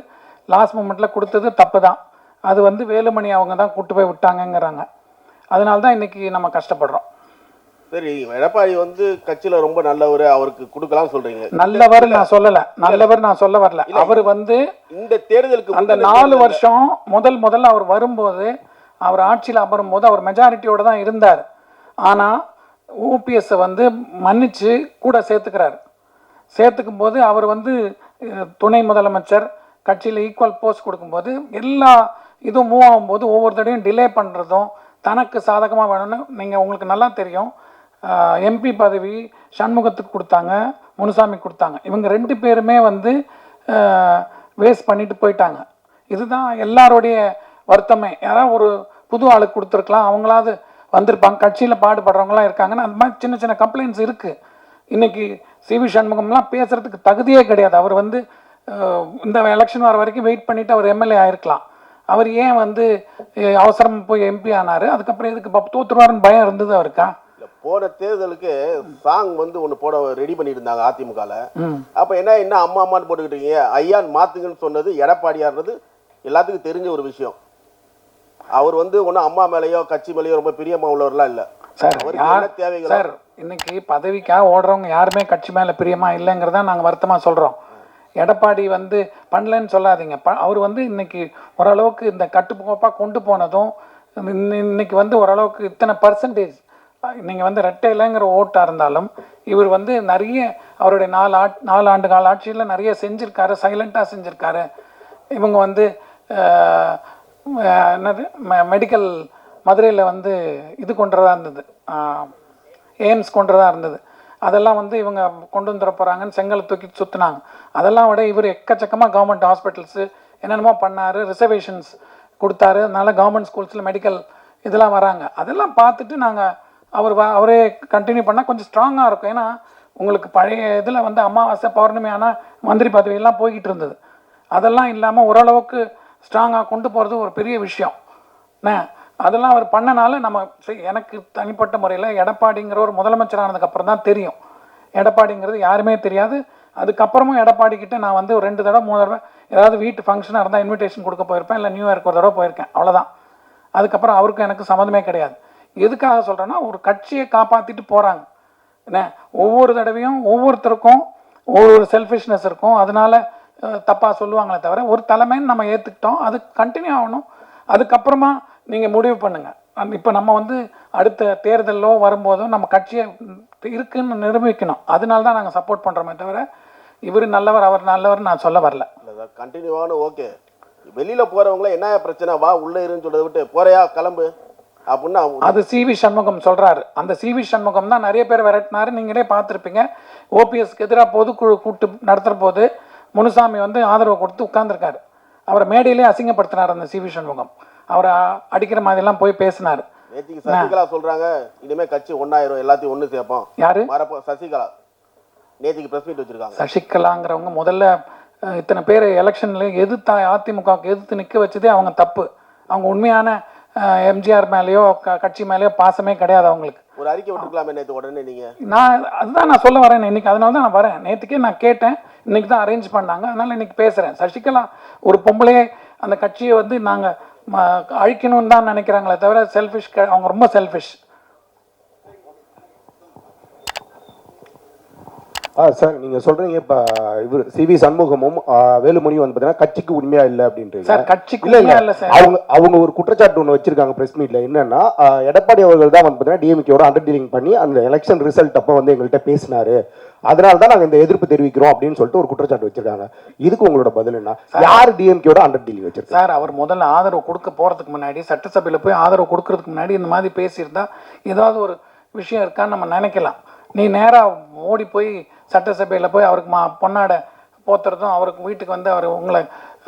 லாஸ்ட் மூமெண்ட்டில் கொடுத்தது தப்பு தான். அது வந்து வேலுமணி அவங்க தான் கூட்டு போய் விட்டாங்கங்கிறாங்க. அதனால தான் இன்றைக்கி நம்ம கஷ்டப்படுறோம். சரி, எடப்பாடி வந்து கட்சியில் ரொம்ப நல்லவர், அவருக்கு கொடுக்கலாம் சொல்கிறீங்க. நல்லவர் நான் சொல்லலை, நல்லவர் நான் சொல்ல வரல. அவர் வந்து இந்த தேர்தலுக்கு அந்த 4 வருஷம் முதல்ல அவர் வரும்போது, அவர் ஆட்சியில் அமரும் போது அவர் மெஜாரிட்டியோடு தான் இருந்தார். ஆனால் ஓபிஎஸ்ஸை வந்து மன்னிச்சு கூட சேர்த்துக்கும் போது அவர் வந்து துணை முதலமைச்சர் கட்சியில் ஈக்குவல் போஸ்ட் கொடுக்கும்போது எல்லா இதுவும் மூவ் ஆகும்போது ஒவ்வொரு தடையும் டிலே பண்ணுறதும் தனக்கு சாதகமாக வேணும்னு நீங்கள் உங்களுக்கு நல்லா தெரியும். எம்பி பதவி சண்முகத்துக்கு கொடுத்தாங்க, முனுசாமி கொடுத்தாங்க. இவங்க 2 பேருமே வந்து வேஸ்ட் பண்ணிட்டு போயிட்டாங்க. இதுதான் எல்லாருடைய வருத்தமே. யாராவது ஒரு புது ஆளுக்கு கொடுத்துருக்கலாம், அவங்களாவது வந்திருப்பாங்க. கட்சியில் பாடுபடுறவங்களாம் இருக்காங்கன்னு அந்த மாதிரி சின்ன சின்ன கம்ப்ளைண்ட்ஸ் இருக்குது. இன்றைக்கி சிவி சண்முகம்லாம் பேசுகிறதுக்கு தகுதியே கிடையாது. அவர் வந்து இந்த எலெக்ஷன் வர வரைக்கும் வெயிட் பண்ணிவிட்டு அவர் எம்எல்ஏ ஆயிருக்கலாம். அவர் ஏன் வந்து அவசரம் போய் எம்பி ஆனார்? அதுக்கப்புறம் எதுக்கு தோற்றுருவாருன்னு பயம் இருந்தது அவருக்கா? போன தேர்தலுக்கு சாங் வந்து ஒன்று போட ரெடி பண்ணிட்டு இருந்தாங்க அதிமுகவில். அப்போ என்ன அம்மா அம்மான்னு போட்டுக்கிட்டு இருக்கீங்க, ஐயான்னு மாற்றுங்கன்னு சொன்னது எடப்பாடியார்ன்றது எல்லாத்துக்கும் தெரிஞ்ச ஒரு விஷயம். அவர் வந்து ஒன்றும் அம்மா மேலேயோ கட்சி மேலேயோ ரொம்ப பிரியமா உள்ளவர்லாம் இல்லை சார். தேவைகள் சார், இன்னைக்கு பதவிக்காக ஓடுறவங்க யாருமே கட்சி மேலே பிரியமா இல்லைங்கிறதா நாங்கள் வருத்தமாக சொல்கிறோம். எடப்பாடி வந்து பண்ணலன்னு சொல்லாதீங்க. அவர் வந்து இன்னைக்கு ஓரளவுக்கு இந்த கட்டுக்கோப்பாக கொண்டு போனதும் இன்னைக்கு வந்து ஓரளவுக்கு இத்தனை பர்சன்டேஜ் நீங்கள் வந்து ரெட்டை இல்லைங்கிற ஓட்டாக இருந்தாலும் இவர் வந்து நிறைய அவருடைய 4 ஆண்டு கால ஆட்சியில் நிறைய செஞ்சுருக்காரு, சைலண்ட்டாக செஞ்சுருக்காரு. இவங்க வந்து என்னது மெடிக்கல் மதுரையில் வந்து இது கொண்டுறதா இருந்தது, எய்ம்ஸ் கொண்டுறதா இருந்தது. அதெல்லாம் வந்து இவங்க கொண்டு வந்துட போகிறாங்கன்னு செங்கலை தூக்கி சுற்றினாங்க. அதெல்லாம் விட இவர் எக்கச்சக்கமாக கவர்மெண்ட் ஹாஸ்பிட்டல்ஸு என்னென்னமோ பண்ணார், ரிசர்வேஷன்ஸ் கொடுத்தாரு. அதனால கவர்மெண்ட் ஸ்கூல்ஸில் மெடிக்கல் இதெல்லாம் வராங்க. அதெல்லாம் பார்த்துட்டு நாங்கள் அவரே கண்டினியூ பண்ணால் கொஞ்சம் ஸ்ட்ராங்காக இருக்கும். ஏன்னா உங்களுக்கு பழைய இதில் வந்து அமாவாசை பௌர்ணமி ஆனால் மந்திரி பதவியெல்லாம் போய்கிட்டு இருந்தது. அதெல்லாம் இல்லாமல் ஓரளவுக்கு ஸ்ட்ராங்காக கொண்டு போகிறது ஒரு பெரிய விஷயம். அதெல்லாம் அவர் பண்ணனால நம்ம எனக்கு தனிப்பட்ட முறையில் எடப்பாடிங்கிற ஒரு முதலமைச்சர் ஆனதுக்கப்புறம் தான் தெரியும். எடப்பாடிங்கிறது யாருமே தெரியாது. அதுக்கப்புறமும் எடப்பாடிக்கிட்ட நான் வந்து ஒரு 2 தடவை 3 தடவை ஏதாவது வீட்டு ஃபங்க்ஷனாக இருந்தால் இன்விடேஷன் கொடுக்க போயிருப்பேன், இல்லை நியூ இயர்க்கு ஒரு தடவை போயிருக்கேன், அவ்வளோதான். அதுக்கப்புறம் அவருக்கும் எனக்கு சம்மந்தமே கிடையாது. எதுக்காக சொல்கிறேன்னா, ஒரு கட்சியை காப்பாற்றிட்டு போகிறாங்க. என்ன ஒவ்வொரு தடவையும் ஒவ்வொருத்தருக்கும் ஒவ்வொரு செல்ஃபிஷ்னஸ் இருக்கும். அதனால் தப்பாக சொல்லுவாங்களே தவிர ஒரு தலைமைன்னு நம்ம ஏற்றுக்கிட்டோம், அது கண்டினியூ ஆகணும். அதுக்கப்புறமா நீங்கள் முடிவு பண்ணுங்கள். இப்போ நம்ம வந்து அடுத்த தேர்தலோ வரும்போதும் நம்ம கட்சியை இருக்குன்னு நிரூபிக்கணும். அதனால தான் நாங்கள் சப்போர்ட் பண்ணுறோமே தவிர இவர் நல்லவர் அவர் நல்லவர் நான் சொல்ல வரல. இல்லை சார், கண்டினியூவான ஓகே. வெளியில் போகிறவங்கள என்ன பிரச்சனை, வா உள்ளே இருன்னு சொல்கிறத விட்டு போறையா கிளம்பு அப்படின்னா அது சிவி சண்முகம் சொல்கிறாரு. அந்த சிவி சண்முகம் தான் நிறைய பேர் விரட்டினாரு. நீங்களே பார்த்துருப்பீங்க. ஓபிஎஸ்க்கு எதிராக பொதுக்குழு கூட்டு நடத்துகிற போது முனுசாமி வந்து ஆதரவு கொடுத்து உட்கார்ந்துருக்காரு. அவரை மேடையிலே அசிங்கப்படுத்தினார் அந்த சிவி சண்முகம். அவரை அடிக்கிற மாதிரிலாம் போய் பேசினார். நேற்றுக்கு சசிகலா சொல்கிறாங்க, இனிமேல் கட்சி ஒன்றாயிரம், எல்லாத்தையும் ஒன்று சேர்ப்போம். யாரு? மறப்போம். சசிகலா நேற்றுக்கு ப்ரெஸ் மீட் வச்சுருக்காங்க. சசிகலாங்கிறவங்க முதல்ல இத்தனை பேர் எலெக்ஷனில் அதிமுகவுக்கு எதிர்த்து நிற்க வச்சதே அவங்க தப்பு. அவங்க உண்மையான எம்ஜிஆர் மேலேயோ கட்சி மேலேயோ பாசமே கிடையாது அவங்களுக்கு. ஒரு அறிக்கை விட்டுருக்கலாமே நேற்று உடனே நீங்கள். அதுதான் நான் சொல்ல வரேன் இன்னைக்கு. அதனால தான் நான் வரேன். நேற்றுக்கே நான் கேட்டேன், இன்னைக்கு தான் அரேஞ்ச் பண்ணாங்க, அதனால் இன்னைக்கு பேசுகிறேன். சசிகலா ஒரு பொம்பளையே அந்த கட்சியை வந்து நாங்கள் அழிக்கணும்னு தான் நினைக்கிறாங்களே தவிர செல்ஃபிஷ், அவங்க ரொம்ப செல்ஃபிஷ். சார், நீங்கள் சொல்கிறீங்க இப்போ இவர் சிவி சண்முகமும் வேலுமணியும் வந்து பார்த்தீங்கன்னா கட்சிக்கு உண்மையாக இல்லை அப்படின்றீங்க. சார், கட்சிக்கு உண்மையாக இல்லை சார். அவங்க ஒரு குற்றச்சாட்டு ஒன்று வச்சிருக்காங்க ப்ரெஸ் மீட்டில். என்னன்னா, எடப்பாடி அவர்கள் தான் வந்து பார்த்தீங்கன்னா டிஎம்கேயோட அண்டர்டீலிங் பண்ணி அந்த எலெக்ஷன் ரிசல்ட் அப்போ வந்து எங்கள்கிட்ட பேசினாரு, அதனால தான் நாங்கள் இந்த எதிர்ப்பு தெரிவிக்கிறோம் அப்படின்னு சொல்லிட்டு ஒரு குற்றச்சாட்டு வச்சிருக்காங்க. இதுக்கு உங்களோட பதில் என்ன? யார் டிஎம்கேயோட அண்டர்டீலிங் வச்சிருக்காங்க? சார், அவர் முதல்ல ஆதரவு கொடுக்க போகிறதுக்கு முன்னாடி, சட்டசபையில் போய் ஆதரவு கொடுக்கறதுக்கு முன்னாடி இந்த மாதிரி பேசியிருந்தா ஏதாவது ஒரு விஷயம் இருக்கான்னு நம்ம நினைக்கலாம். நீ நேராக ஓடி போய் சட்டசபையில் போய் அவருக்கு பொன்னாடை போத்துறதும் அவருக்கு வீட்டுக்கு வந்து அவர் உங்களை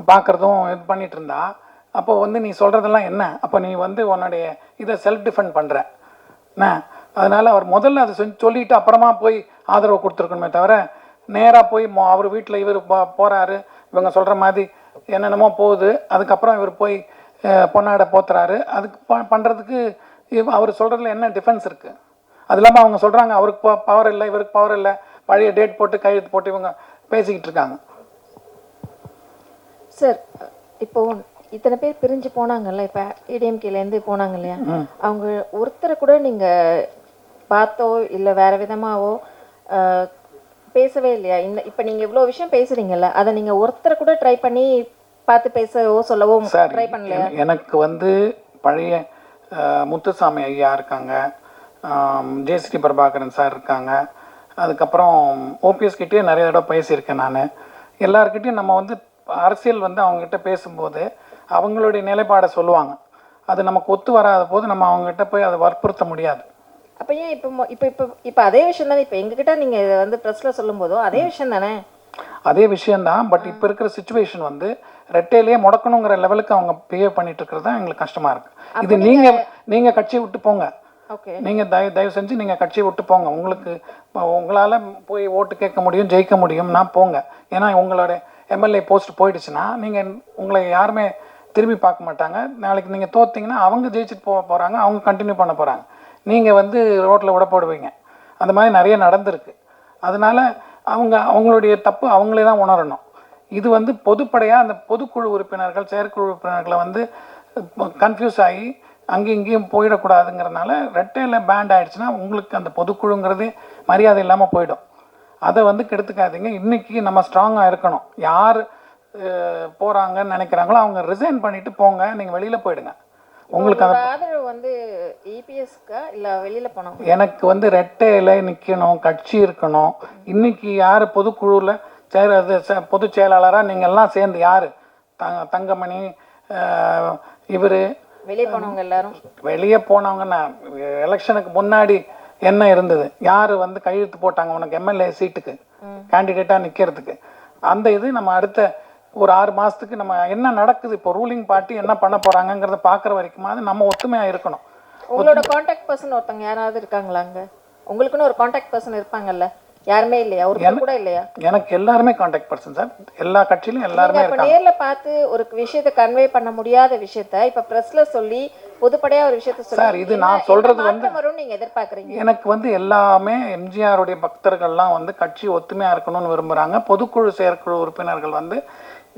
பார்க்குறதும் இது பண்ணிட்டு இருந்தா, அப்போ வந்து நீ சொல்கிறதெல்லாம் என்ன? அப்போ நீ வந்து உன்னுடைய இதை செல்ஃப் டிஃபெண்ட் பண்ணுற என்ன? அதனால் அவர் முதல்ல அதை சொல்லிட்டு அப்புறமா போய் ஆதரவு கொடுத்துருக்கணுமே தவிர நேராக போய் அவர் வீட்டில் இவர் போகிறாரு, இவங்க சொல்கிற மாதிரி என்னென்னமோ போகுது. அதுக்கப்புறம் இவர் போய் பொன்னாடை போத்துறாரு. அதுக்கு பண்ணுறதுக்கு அவர் சொல்கிறதுல என்ன டிஃபென்ஸ் இருக்குது? அது இல்லாமல் அவங்க சொல்கிறாங்க அவருக்கு பவர் இல்லை, இவருக்கு பவர் இல்லை, பழைய டேட் போட்டு கையெழுத்து போட்டு இவங்க பேசிக்கிட்டு இருக்காங்க. சார், இப்போ இத்தனை பேர் பிரிஞ்சு போனாங்கல்ல, இப்போ ஏடிஎம்கேலேருந்து போனாங்க இல்லையா, அவங்க ஒருத்தரை கூட நீங்கள் பார்த்தோ இல்லை வேற விதமாவோ பேசவே இல்லையா? இப்போ நீங்கள் இவ்வளோ விஷயம் பேசுறீங்கல்ல, அதை நீங்கள் ஒருத்தரை கூட ட்ரை பண்ணி பார்த்து பேசவோ சொல்லவோ ட்ரை பண்ணலையா? எனக்கு வந்து பழைய முத்துசாமி ஐயா இருக்காங்க, ஜேசிடி பிரபாகரன் சார் இருக்காங்க, அதுக்கப்புறம் ஓபிஎஸ் கிட்டே நிறைய தடவை பேசியிருக்கேன் நான். எல்லாருக்கிட்டையும் நம்ம வந்து அரசியல் வந்து அவங்ககிட்ட பேசும்போது அவங்களுடைய நிலைப்பாடை சொல்லுவாங்க. அது நமக்கு ஒத்து வராத போது நம்ம அவங்ககிட்ட போய் அதை வற்புறுத்த முடியாது. அப்போ ஏன் இப்போ அதே விஷயம் தானே இப்போ எங்ககிட்ட நீங்கள் இதை வந்து ப்ரெஸ்ஸில் சொல்லும் போதோ அதே விஷயம் தானே? அதே விஷயந்தான். பட் இப்போ இருக்கிற சுச்சுவேஷன் வந்து ரெட்டையிலேயே முடக்கணுங்கிற லெவலுக்கு அவங்க பிஹேவ் பண்ணிட்டு இருக்கிறது தான் எங்களுக்கு கஷ்டமாக இருக்குது. இது நீங்கள் கட்சியை விட்டு போங்க, நீங்கள் தயவு செஞ்சு நீங்கள் கட்சியை விட்டு போங்க. உங்களுக்கு உங்களால் போய் ஓட்டு கேட்க முடியும், ஜெயிக்க முடியும்னா போங்க. ஏன்னா உங்களோட எம்எல்ஏ போஸ்ட் போயிடுச்சுன்னா நீங்கள் உங்களை யாருமே திரும்பி பார்க்க மாட்டாங்க. நாளைக்கு நீங்கள் தோற்றிங்கன்னா அவங்க ஜெயிச்சுட்டு போகிறாங்க, அவங்க கண்டினியூ பண்ண போகிறாங்க, நீங்கள் வந்து ரோட்டில் விட போடுவீங்க. அந்த மாதிரி நிறைய நடந்திருக்கு. அதனால் அவங்களுடைய தப்பு அவங்களே தான் உணரணும். இது வந்து பொதுப்படையாக அந்த பொதுக்குழு உறுப்பினர்கள் செயற்குழு உறுப்பினர்களை வந்து கன்ஃபியூஸ் ஆகி அங்கேயும் இங்கேயும் போயிடக்கூடாதுங்கிறதுனால ரெட்டையில் பேண்ட் ஆகிடுச்சுன்னா உங்களுக்கு அந்த பொதுக்குழுங்கிறது மரியாதை இல்லாமல் போயிடும். அதை வந்து கெடுத்துக்காதீங்க. இன்றைக்கி நம்ம ஸ்ட்ராங்காக இருக்கணும். யார் போகிறாங்கன்னு நினைக்கிறாங்களோ அவங்க ரிசைன் பண்ணிவிட்டு போங்க, நீங்கள் வெளியில் போயிடுங்க. உங்களுக்கு அந்த ஆதரவு வந்து இபிஎஸ்க்கா இல்லை வெளியில் போனோம்? எனக்கு வந்து ரெட்டையில் நிற்கணும், கட்சி இருக்கணும். இன்றைக்கி யார் பொதுக்குழுவில் பொதுச் செயலாளராக நீங்கள் எல்லாம் சேர்ந்து யார் தங்கமணி இவர் வெளியே போனவங்க எல்லாரும் வெளியே போனவங்கன்னா எலெக்ஷனுக்கு முன்னாடி என்ன இருந்தது? யார் வந்து கையெழுத்து போட்டாங்க உனக்கு எம்எல்ஏ சீட்டுக்கு கேண்டிடேட்டாக நிற்கிறதுக்கு? அந்த இது நம்ம அடுத்த ஒரு 6 மாதத்துக்கு நம்ம என்ன நடக்குது, இப்போ ரூலிங் பார்ட்டி என்ன பண்ண போகிறாங்கங்கிறத பார்க்குற வரைக்குமாவது நம்ம ஒத்துமையாக இருக்கணும். உங்களோட கான்டாக்ட் பர்சன் ஒருத்தவங்க யாராவது இருக்காங்களா அங்கே? உங்களுக்குன்னு ஒரு கான்டாக்ட் பர்சன் இருப்பாங்கல்ல, யாருமே இல்லையா? ஒரு கூட இல்லையா? எனக்கு எல்லாருமே கான்டாக்ட் பர்சன் சார், எல்லா கட்சியிலும் எல்லாருமே இருக்காங்க. நேர்ல பார்த்து ஒரு விஷயத்தை கன்வே பண்ண முடியாத விஷயத்தை இப்ப பிரஸ்ல சொல்லி பொதுப்படையா ஒரு விஷயத்தை சொல்லி சார், இது நான் சொல்றது வந்து நீங்க எதிர்பார்க்கறீங்க? எனக்கு வந்து எல்லாமே எம்ஜிஆருடைய பக்தர்கள்லாம் வந்து கட்சி ஒத்துமையா இருக்கணும்னு விரும்புறாங்க. பொதுக்குழு செயற்குழு உறுப்பினர்கள் வந்து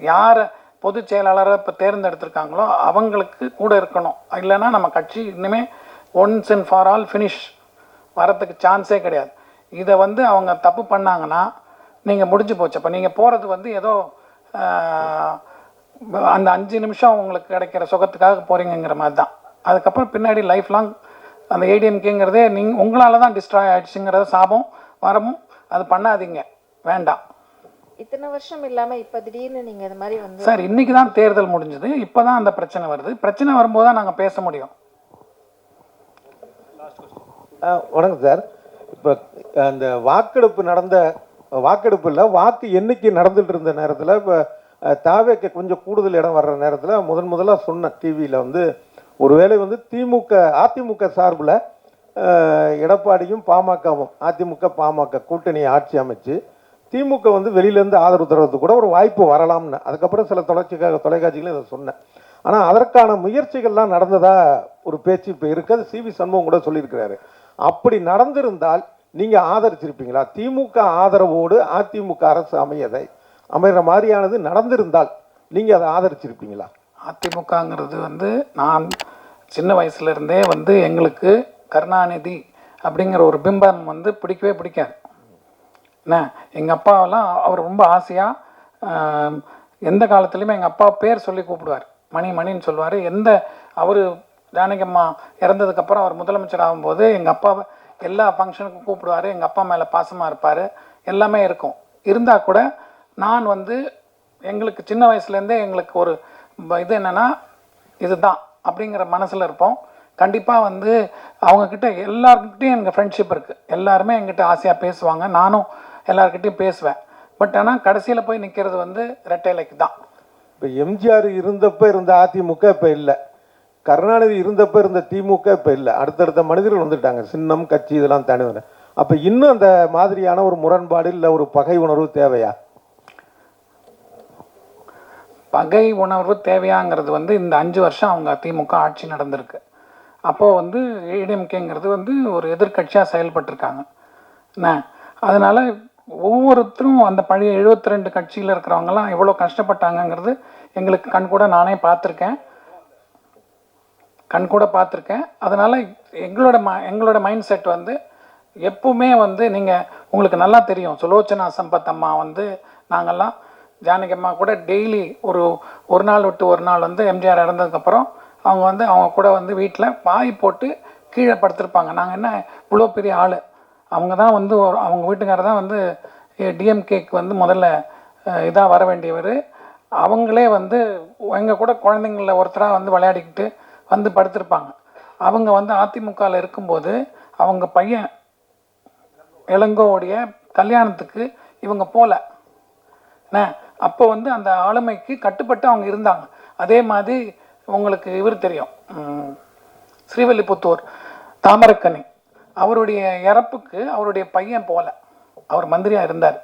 யார பொதுச் செயலாளரை இப்போ தேர்ந்தெடுத்திருக்காங்களோ அவங்களுக்கு கூட இருக்கணும். இல்லைன்னா நம்ம கட்சி இன்னுமே once and for all finish வரத்துக்கு சான்ஸே கிடையாது. இதை வந்து அவங்க தப்பு பண்ணாங்கன்னா நீங்கள் முடிஞ்சு போச்சு. அப்போ நீங்கள் போகிறது வந்து ஏதோ அந்த 5 நிமிஷம் உங்களுக்கு கிடைக்கிற சுகத்துக்காக போகிறீங்கிற மாதிரி தான். அதுக்கப்புறம் பின்னாடி லைஃப் லாங் அந்த ஏடிஎம்கேங்கிறதே உங்களால் தான் டிஸ்ட்ராய் ஆகிடுச்சுங்கிறத சாபம் வரமும். அது பண்ணாதீங்க, வேண்டாம். இத்தனை வருஷம் இல்லாமல் இப்போ திடீர்னு நீங்கள் இது மாதிரி வந்து சார் இன்றைக்கி தான் தேர்தல் முடிஞ்சது, இப்போ தான் அந்த பிரச்சனை வருது. பிரச்சனை வரும்போது தான் நாங்கள் பேச முடியும். வணக்கம் சார். இப்போ அந்த வாக்கெடுப்பில் வாக்கு எண்ணிக்கை நடந்துட்டு இருந்த நேரத்தில் இப்போ தாவேக்கு கொஞ்சம் கூடுதல் இடம் வர்ற நேரத்தில் முதலாக சொன்ன டிவியில் வந்து ஒருவேளை வந்து அதிமுக சார்பில் எடப்பாடியும் பாமகவும் அதிமுக கூட்டணி ஆட்சி அமைச்சு திமுக வந்து வெளியிலேருந்து ஆதரவு தருவதுக்கு கூட ஒரு வாய்ப்பு வரலாம்னு அதுக்கப்புறம் சில தொலைக்காட்சிகளும் இதை சொன்னேன். ஆனால் அதற்கான முயற்சிகள்லாம் நடந்ததா ஒரு பேச்சு இப்போ இருக்குது. சிவி சண்முகம் கூட சொல்லியிருக்கிறாரு. அப்படி நடந்திருந்தால் நீங்கள் ஆதரிச்சிருப்பீங்களா? திமுக ஆதரவோடு அதிமுக அரசு அமைகிற மாதிரியானது நடந்திருந்தால் நீங்கள் அதை ஆதரிச்சிருப்பீங்களா? அதிமுகங்கிறது வந்து நான் சின்ன வயசுலேருந்தே வந்து எங்களுக்கு கருணாநிதி அப்படிங்கிற ஒரு பிம்பம் வந்து பிடிக்கவே பிடிக்காது. என்ன, எங்கள் அப்பாவெல்லாம் அவர் ரொம்ப ஆசையாக எந்த காலத்துலேயுமே எங்கள் அப்பா பேர் சொல்லி கூப்பிடுவார், மணின்னு சொல்லுவார். அவர் ஜானகியம்மா இறந்ததுக்கப்புறம் அவர் முதலமைச்சர் ஆகும்போது எங்கள் அப்பாவை எல்லா ஃபங்க்ஷனுக்கும் கூப்பிடுவார். எங்கள் அப்பா மேலே பாசமாக இருப்பார், எல்லாமே இருக்கும். இருந்தால் கூட நான் வந்து எங்களுக்கு சின்ன வயசுலேருந்தே எங்களுக்கு ஒரு இது என்னென்னா இதுதான் அப்படிங்கிற மனசில் இருப்போம். கண்டிப்பாக வந்து அவங்கக்கிட்ட எல்லாருக்கிட்டையும் எங்கள் ஃப்ரெண்ட்ஷிப் இருக்குது. எல்லாருமே எங்கிட்ட ஆசையாக பேசுவாங்க, நானும் எல்லாருக்கிட்டையும் பேசுவேன். பட் ஆனால் கடைசியில் போய் நிற்கிறது வந்து ரெட்டைலைக்கு தான். இப்போ எம்ஜிஆர் இருந்தப்போ இருந்த அதிமுக இப்போ இல்லை, கருணாநிதி இருந்தப்போ இருந்த திமுக இப்போ இல்லை. அடுத்தடுத்த மனிதர்கள் வந்துட்டாங்க, சின்னம் கட்சி இதெல்லாம் தாண்டி வர. அப்போ இன்னும் அந்த மாதிரியான ஒரு முரண்பாடு இல்லை ஒரு பகை உணர்வு தேவையா? பகை உணர்வு தேவையாங்கிறது வந்து இந்த 5 வருஷம் அவங்க திமுக ஆட்சி நடந்திருக்கு. அப்போது வந்து ஏடிஎம்கேங்கிறது வந்து ஒரு எதிர்க்கட்சியாக செயல்பட்டிருக்காங்க என்ன. அதனால் ஒவ்வொருத்தரும் அந்த பழைய 72 கட்சியில் இருக்கிறவங்கலாம் எவ்வளோ கஷ்டப்பட்டாங்கங்கிறது எங்களுக்கு கண்கூட நானே பார்த்துருக்கேன். அதனால் எங்களோட மைண்ட் செட் வந்து எப்பவுமே வந்து நீங்கள் உங்களுக்கு நல்லா தெரியும், சுலோச்சனா சம்பத் அம்மா வந்து நாங்கள்லாம் ஜானகி அம்மா கூட டெய்லி ஒரு நாள் விட்டு ஒரு நாள் வந்து எம்ஜிஆர் இறந்ததுக்கப்புறம் அவங்க கூட வந்து வீட்டில் பாய் போட்டு கீழே படுத்திருப்பாங்க. நாங்கள் என்ன இவ்வளோ பெரிய ஆள். அவங்க தான் வந்து அவங்க வீட்டுக்காரர் தான் வந்து டிஎம்கேக்கு வந்து முதல்ல இதாக வர வேண்டியவர். அவங்களே வந்து எங்கள் கூட குழந்தைங்கள ஒருத்தராக வந்து விளையாடிக்கிட்டு வந்து படுத்திருப்பாங்க. அவங்க வந்து அதிமுகவில் இருக்கும்போது அவங்க பையன் இளங்கோவுடைய கல்யாணத்துக்கு இவங்க போகல என்ன. அப்போ வந்து அந்த ஆளுமைக்கு கட்டுப்பட்டு அவங்க இருந்தாங்க. அதே மாதிரி உங்களுக்கு இவர் தெரியும், ஸ்ரீவில்லிபுத்தூர் தாமரக்கனி, அவருடைய இறப்புக்கு அவருடைய பையன் போகல. அவர் மந்திரியாக இருந்தார்.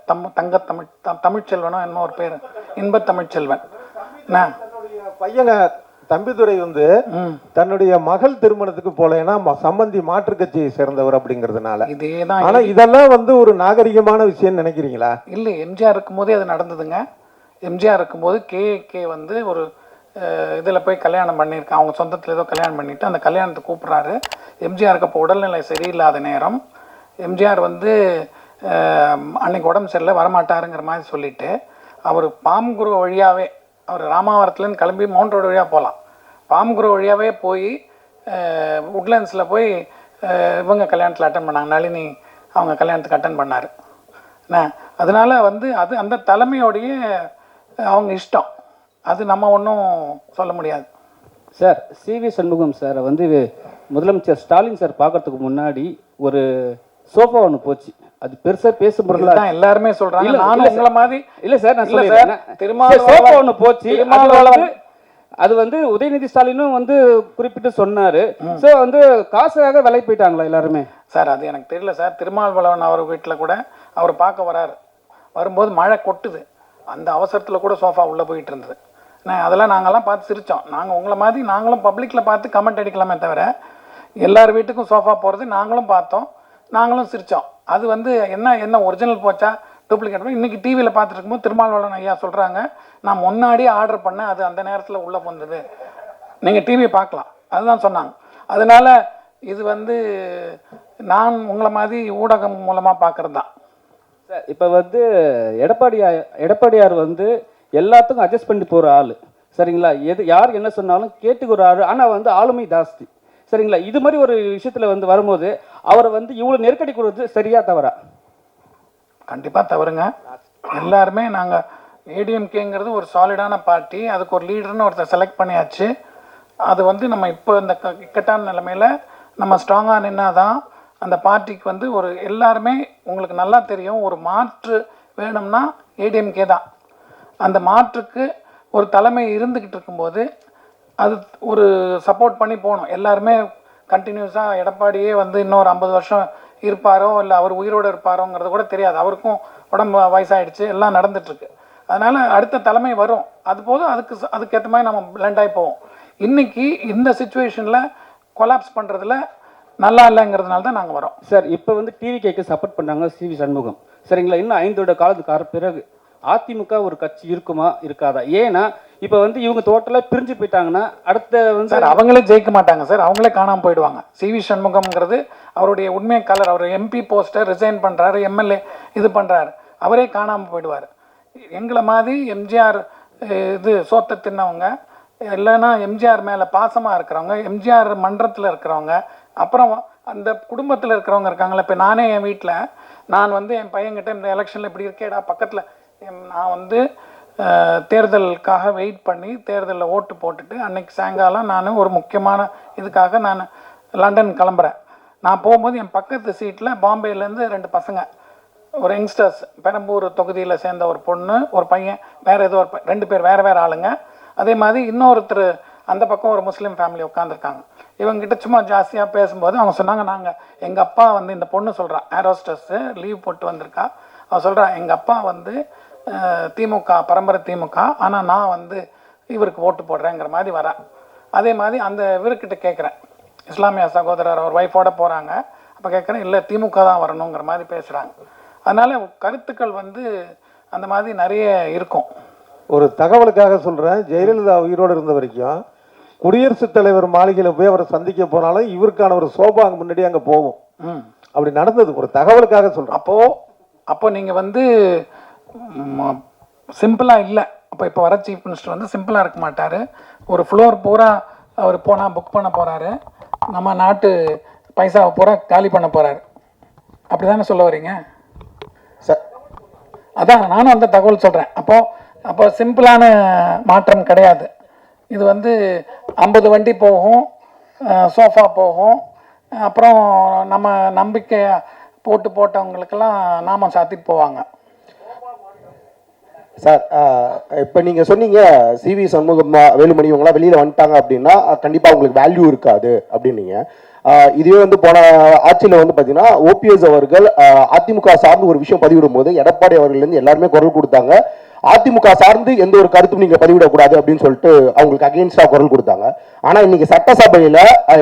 தமிழ்ச்செல்வனோ என்ன ஒரு பேர், இன்ப தமிழ்ச்செல்வன். பையங்க தம்பிதுரை வந்து தன்னுடைய மகள் திருமணத்துக்கு போலேன்னா சம்பந்தி மாற்று கட்சியை சேர்ந்தவர் அப்படிங்கிறதுனால இதேதான். ஆனா இதெல்லாம் வந்து ஒரு நாகரிகமான விஷயம் நினைக்கிறீங்களா? இல்லை, எம்ஜிஆர் இருக்கும்போதே அது நடந்ததுங்க. எம்ஜிஆர் இருக்கும்போது கே வந்து ஒரு இதில் போய் கல்யாணம் பண்ணியிருக்கான். அவங்க சொந்தத்தில் ஏதோ கல்யாணம் பண்ணிவிட்டு அந்த கல்யாணத்தை கூப்பிட்றாரு. எம்ஜிஆருக்கு அப்போ உடல்நிலை சரியில்லாத நேரம். எம்ஜிஆர் வந்து அன்னைக்கு உடம்பு சரியில்லை வரமாட்டாருங்கிற மாதிரி சொல்லிவிட்டு அவர் பாம்குரு வழியாகவே, அவர் ராமாவரத்துலேருந்து கிளம்பி மவுண்ட் ரோடு வழியாக போகலாம், பாம்குரு வழியாகவே போய் உட்லண்ட்ஸில் போய் இவங்க கல்யாணத்தில் அட்டன் பண்ணாங்க. நளினி அவங்க கல்யாணத்துக்கு அட்டன் பண்ணார் என்ன. அதனால் வந்து அது அந்த தலைமையோடைய அவங்க இஷ்டம், அது நம்ம ஒன்றும் சொல்ல முடியாது. சார், சிவி சண்முகம் சாரை வந்து முதலமைச்சர் ஸ்டாலின் சார் பார்க்கறதுக்கு முன்னாடி ஒரு சோஃபா ஒன்று போச்சு. அது பெருசா பேச பொருளா எல்லாருமே சொல்றாங்க. நானும் உங்களை மாதிரி இல்ல சார், நான் சொல்லிடுறேன். சோஃபா ஒன்று போச்சு. அது வந்து உதயநிதி ஸ்டாலினும் வந்து குறிப்பிட்டு சொன்னாரு. ஸோ வந்து காசுக்காக விலை போயிட்டாங்களா எல்லாருமே? சார் அது எனக்கு தெரியல சார். திருமாவளவன் அவர் வீட்டில் கூட அவர் பார்க்க வராரு. வரும்போது மழை கொட்டுது. அந்த அவசரத்தில் கூட சோஃபா உள்ளே போயிட்டு இருந்தது. அதெல்லாம் நாங்கள்லாம் பார்த்து சிரித்தோம். நாங்கள் உங்களை மாதிரி நாங்களும் பப்ளிக்கில் பார்த்து கமெண்ட் அடிக்கலாமே தவிர எல்லார் வீட்டுக்கும் சோஃபா போகிறது நாங்களும் பார்த்தோம், நாங்களும் சிரித்தோம். அது வந்து என்ன ஒரிஜினல் போச்சா டூப்ளிகேட்? இன்றைக்கி டிவியில் பார்த்துட்டு இருக்கும்போது திருமாவளவன் ஐயா சொல்கிறாங்க, நான் முன்னாடியே ஆர்டர் பண்ணேன், அது அந்த நேரத்தில் உள்ளே வந்தது. நீங்கள் டிவியை பார்க்கலாம், அதுதான் சொன்னாங்க. அதனால் இது வந்து நான் உங்களை மாதிரி ஊடகம் மூலமாக பார்க்குறது தான். சார், இப்போ வந்து எடப்பாடியார் வந்து எல்லாத்துக்கும் அட்ஜஸ்ட் பண்ணி போகிற ஆள் சரிங்களா. யார் என்ன சொன்னாலும் கேட்டுக்கிற ஆள். ஆனால் வந்து ஆளுமை ஜாஸ்தி சரிங்களா. இது மாதிரி ஒரு விஷயத்தில் வந்து வரும்போது அவரை வந்து இவ்வளோ நெருக்கடி கொடுறது சரியா தவறா? கண்டிப்பாக தவறுங்க. எல்லாருமே நாங்கள் ஏடிஎம்கேங்கிறது ஒரு சாலிடான பார்ட்டி, அதுக்கு ஒரு லீடர்னு ஒருத்தர் செலக்ட் பண்ணியாச்சு. அது வந்து நம்ம இப்போ இந்த இக்கட்டான நிலைமையில் நம்ம ஸ்ட்ராங்காக நின்னா தான் அந்த பார்ட்டிக்கு வந்து ஒரு எல்லாருமே உங்களுக்கு நல்லா தெரியும், ஒரு மாற்று வேணும்னா ஏடிஎம்கே தான். அந்த மாற்றுக்கு ஒரு தலைமை இருந்துக்கிட்டு இருக்கும்போது அது ஒரு சப்போர்ட் பண்ணி போகணும். எல்லாருமே கண்டினியூஸாக எடப்பாடியே வந்து இன்னொரு 50 வருஷம் இருப்பாரோ இல்லை அவர் உயிரோடு இருப்பாரோங்கிறது கூட தெரியாது. அவருக்கும் உடம்பு வயசாகிடுச்சு, எல்லாம் நடந்துட்டுருக்கு. அதனால் அடுத்த தலைமை வரும், அது போதும். அதுக்கேற்ற மாதிரி நம்ம பிளெண்டாகி போவோம். இன்றைக்கி இந்த சுச்சுவேஷனில் கொலாப்ஸ் பண்ணுறதுல நல்லா இல்லைங்கிறதுனால தான் நாங்கள் வரோம். சார், இப்போ வந்து டிவிகேக்கு சப்போர்ட் பண்ணாங்க சிவி சண்முகம் சரிங்களா. இன்னும் 5 வருட காலத்துக்கு பிறகு அதிமுக ஒரு கட்சி இருக்குமா இருக்காதா? ஏன்னா இப்போ வந்து இவங்க டோட்டலாக பிரிஞ்சு போயிட்டாங்கன்னா அடுத்த வந்து சார் அவங்களே ஜெயிக்க மாட்டாங்க சார், அவங்களே காணாமல் போயிடுவாங்க. சிவி சண்முகம்ங்கிறது அவருடைய உண்மை கலர். அவர் எம்பி போஸ்டர் ரிசைன் பண்ணுறாரு, எம்எல்ஏ இது பண்ணுறாரு, அவரே காணாமல் போயிடுவார். எங்களை மாதிரி எம்ஜிஆர் இது சோத்தை தின்னவங்க, இல்லைன்னா எம்ஜிஆர் மேலே பாசமாக இருக்கிறவங்க, எம்ஜிஆர் மன்றத்தில் இருக்கிறவங்க, அப்புறம் அந்த குடும்பத்தில் இருக்கிறவங்க இருக்காங்களே. இப்போ நானே என் வீட்டில் நான் வந்து என் பையன்கிட்ட இந்த எலெக்ஷனில் இப்படி இருக்கேடா பக்கத்தில், நான் வந்து தேர்தலுக்காக வெயிட் பண்ணி தேர்தலில் ஓட்டு போட்டுட்டு அன்றைக்கி சாயங்காலம் நான் ஒரு முக்கியமான இதுக்காக நான் லண்டன் கிளம்புறேன். நான் போகும்போது என் பக்கத்து சீட்டில் பாம்பேலேருந்து 2 பசங்க, ஒரு யங்ஸ்டர்ஸ், பெரம்பூர் தொகுதியில் சேர்ந்த ஒரு பொண்ணு ஒரு பையன், வேறு ஏதோ ஒரு 2 பேர் வேறு வேறு ஆளுங்க. அதே மாதிரி இன்னொருத்தர் அந்த பக்கம் ஒரு முஸ்லீம் ஃபேமிலி உட்காந்துருக்காங்க. இவங்ககிட்ட சும்மா ஜாஸ்தியாக பேசும்போது அவங்க சொன்னாங்க, நாங்கள் எங்கள் அப்பா வந்து இந்த பொண்ணு சொல்கிறா ஏரோஸ்டஸ்ஸு லீவ் போட்டு வந்திருக்கா, அவள் சொல்கிறா எங்கள் அப்பா வந்து திமுக பரம்பரை திமுக, ஆனால் நான் வந்து இவருக்கு ஓட்டு போடுறேங்கிற மாதிரி வரா. அதே மாதிரி அந்த இவர்கிட்ட கேட்குறேன், இஸ்லாமிய சகோதரர் அவர் ஒய்ஃபோட போகிறாங்க, அப்போ கேட்குறேன் இல்லை திமுக தான் வரணுங்கிற மாதிரி பேசுகிறாங்க. அதனால் கருத்துக்கள் வந்து அந்த மாதிரி நிறைய இருக்கும். ஒரு தகவலுக்காக சொல்கிறேன், ஜெயலலிதா உயிரோடு இருந்த வரைக்கும் குடியரசுத் தலைவர் மாளிகையில் போய் அவரை சந்திக்க போனாலும் இவருக்கான ஒரு சோபா அங்கே முன்னாடி அங்கே போகும். அப்படி நடந்தது, ஒரு தகவலுக்காக சொல்கிறேன். அப்போ நீங்கள் வந்து சிம்பிளாக இல்லை. இப்போ வர சீஃப் மினிஸ்டர் வந்து சிம்பிளாக இருக்க மாட்டார். ஒரு ஃப்ளோர் பூரா அவர் போனால் புக் பண்ண போகிறாரு, நம்ம நாட்டு பைசாவை பூரா காலி பண்ண போகிறாரு. அப்படி தானே சொல்ல வரீங்க? அதான் நானும் அந்த தகவல் சொல்கிறேன். அப்போ சிம்பிளான மாற்றம் கிடையாது. இது வந்து 50 வண்டி போகும், சோஃபா போகும், அப்புறம் நம்ம நம்பிக்கை போட்டவங்களுக்கெல்லாம் நாமம் சாத்திட்டு போவாங்க. சார், இப்போ நீங்கள் சொன்னீங்க சிவி சண்முகம் வேலுமணி இவங்களாம் வெளியில் வந்துட்டாங்க அப்படின்னா கண்டிப்பாக அவங்களுக்கு வேல்யூ இருக்காது அப்படின்னீங்க. இதுவே வந்து போன ஆட்சியில் வந்து பார்த்தீங்கன்னா ஓபிஎஸ் அவர்கள் அதிமுக சார்ந்து ஒரு விஷயம் பதிவிடும் போது எடப்பாடி அவர்கள்லேருந்து எல்லாருமே குரல் கொடுத்தாங்க. அதிமுக சார்ந்து எந்த ஒரு கருத்தும் நீங்க பதிவிடக்கூடாது அப்படின்னு சொல்லிட்டு அவங்களுக்கு அகெயின்ஸ்டா குரல் கொடுத்தாங்க. ஆனா இன்னைக்கு சட்டசபையில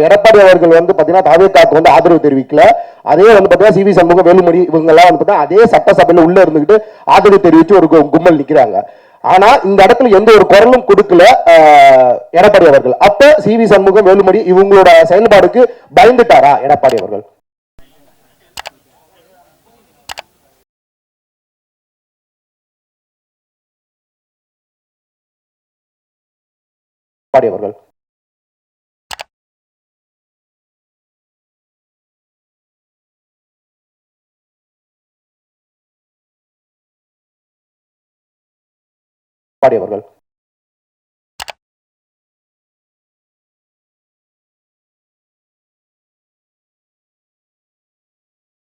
எடப்பாடி அவர்கள் வந்து பாத்தீங்கன்னா தாவேக்காக்கு வந்து ஆதரவு தெரிவிக்கல. அதே வந்து பாத்தீங்கன்னா சிவி சண்முகம் வேலுமணி இவங்க எல்லாம் வந்து பாத்தீங்கன்னா அதே சட்டசபையில உள்ள இருந்துகிட்டு ஆதரவு தெரிவிச்சு ஒரு கும்பல் நிக்கிறாங்க. ஆனா இந்த இடத்துல எந்த ஒரு குரலும் கொடுக்கல எடப்பாடி அவர்கள். அப்ப சிவி சண்முகம் வேலுமணி இவங்களோட செயல்பாடுக்கு பயந்துட்டாரா எடப்பாடி அவர்கள்? அவர்கள் அவர்கள் அவர்கள் அவர்கள்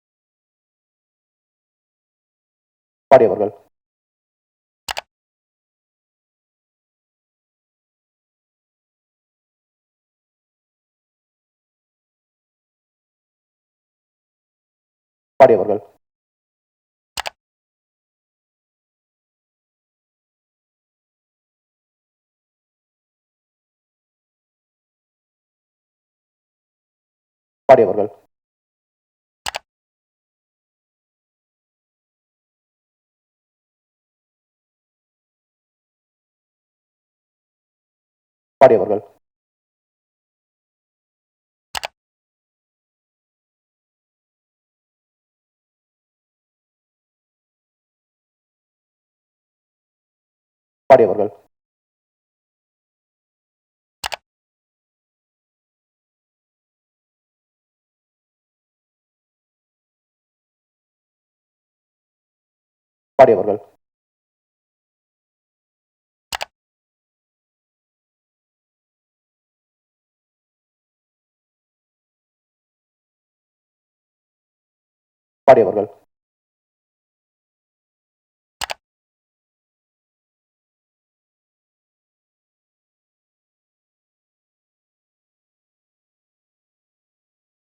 அவர்கள் அவர்கள்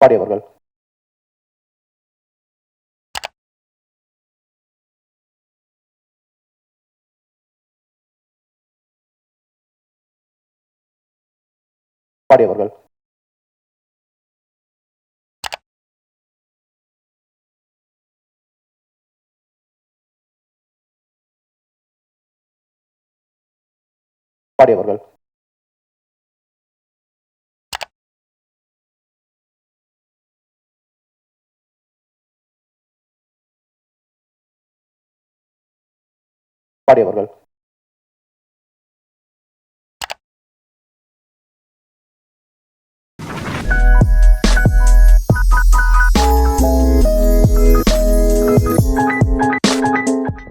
அவர்கள் அவர்கள் அவர்கள் அவர்கள் அவர்கள் அவர்கள் அவர்கள்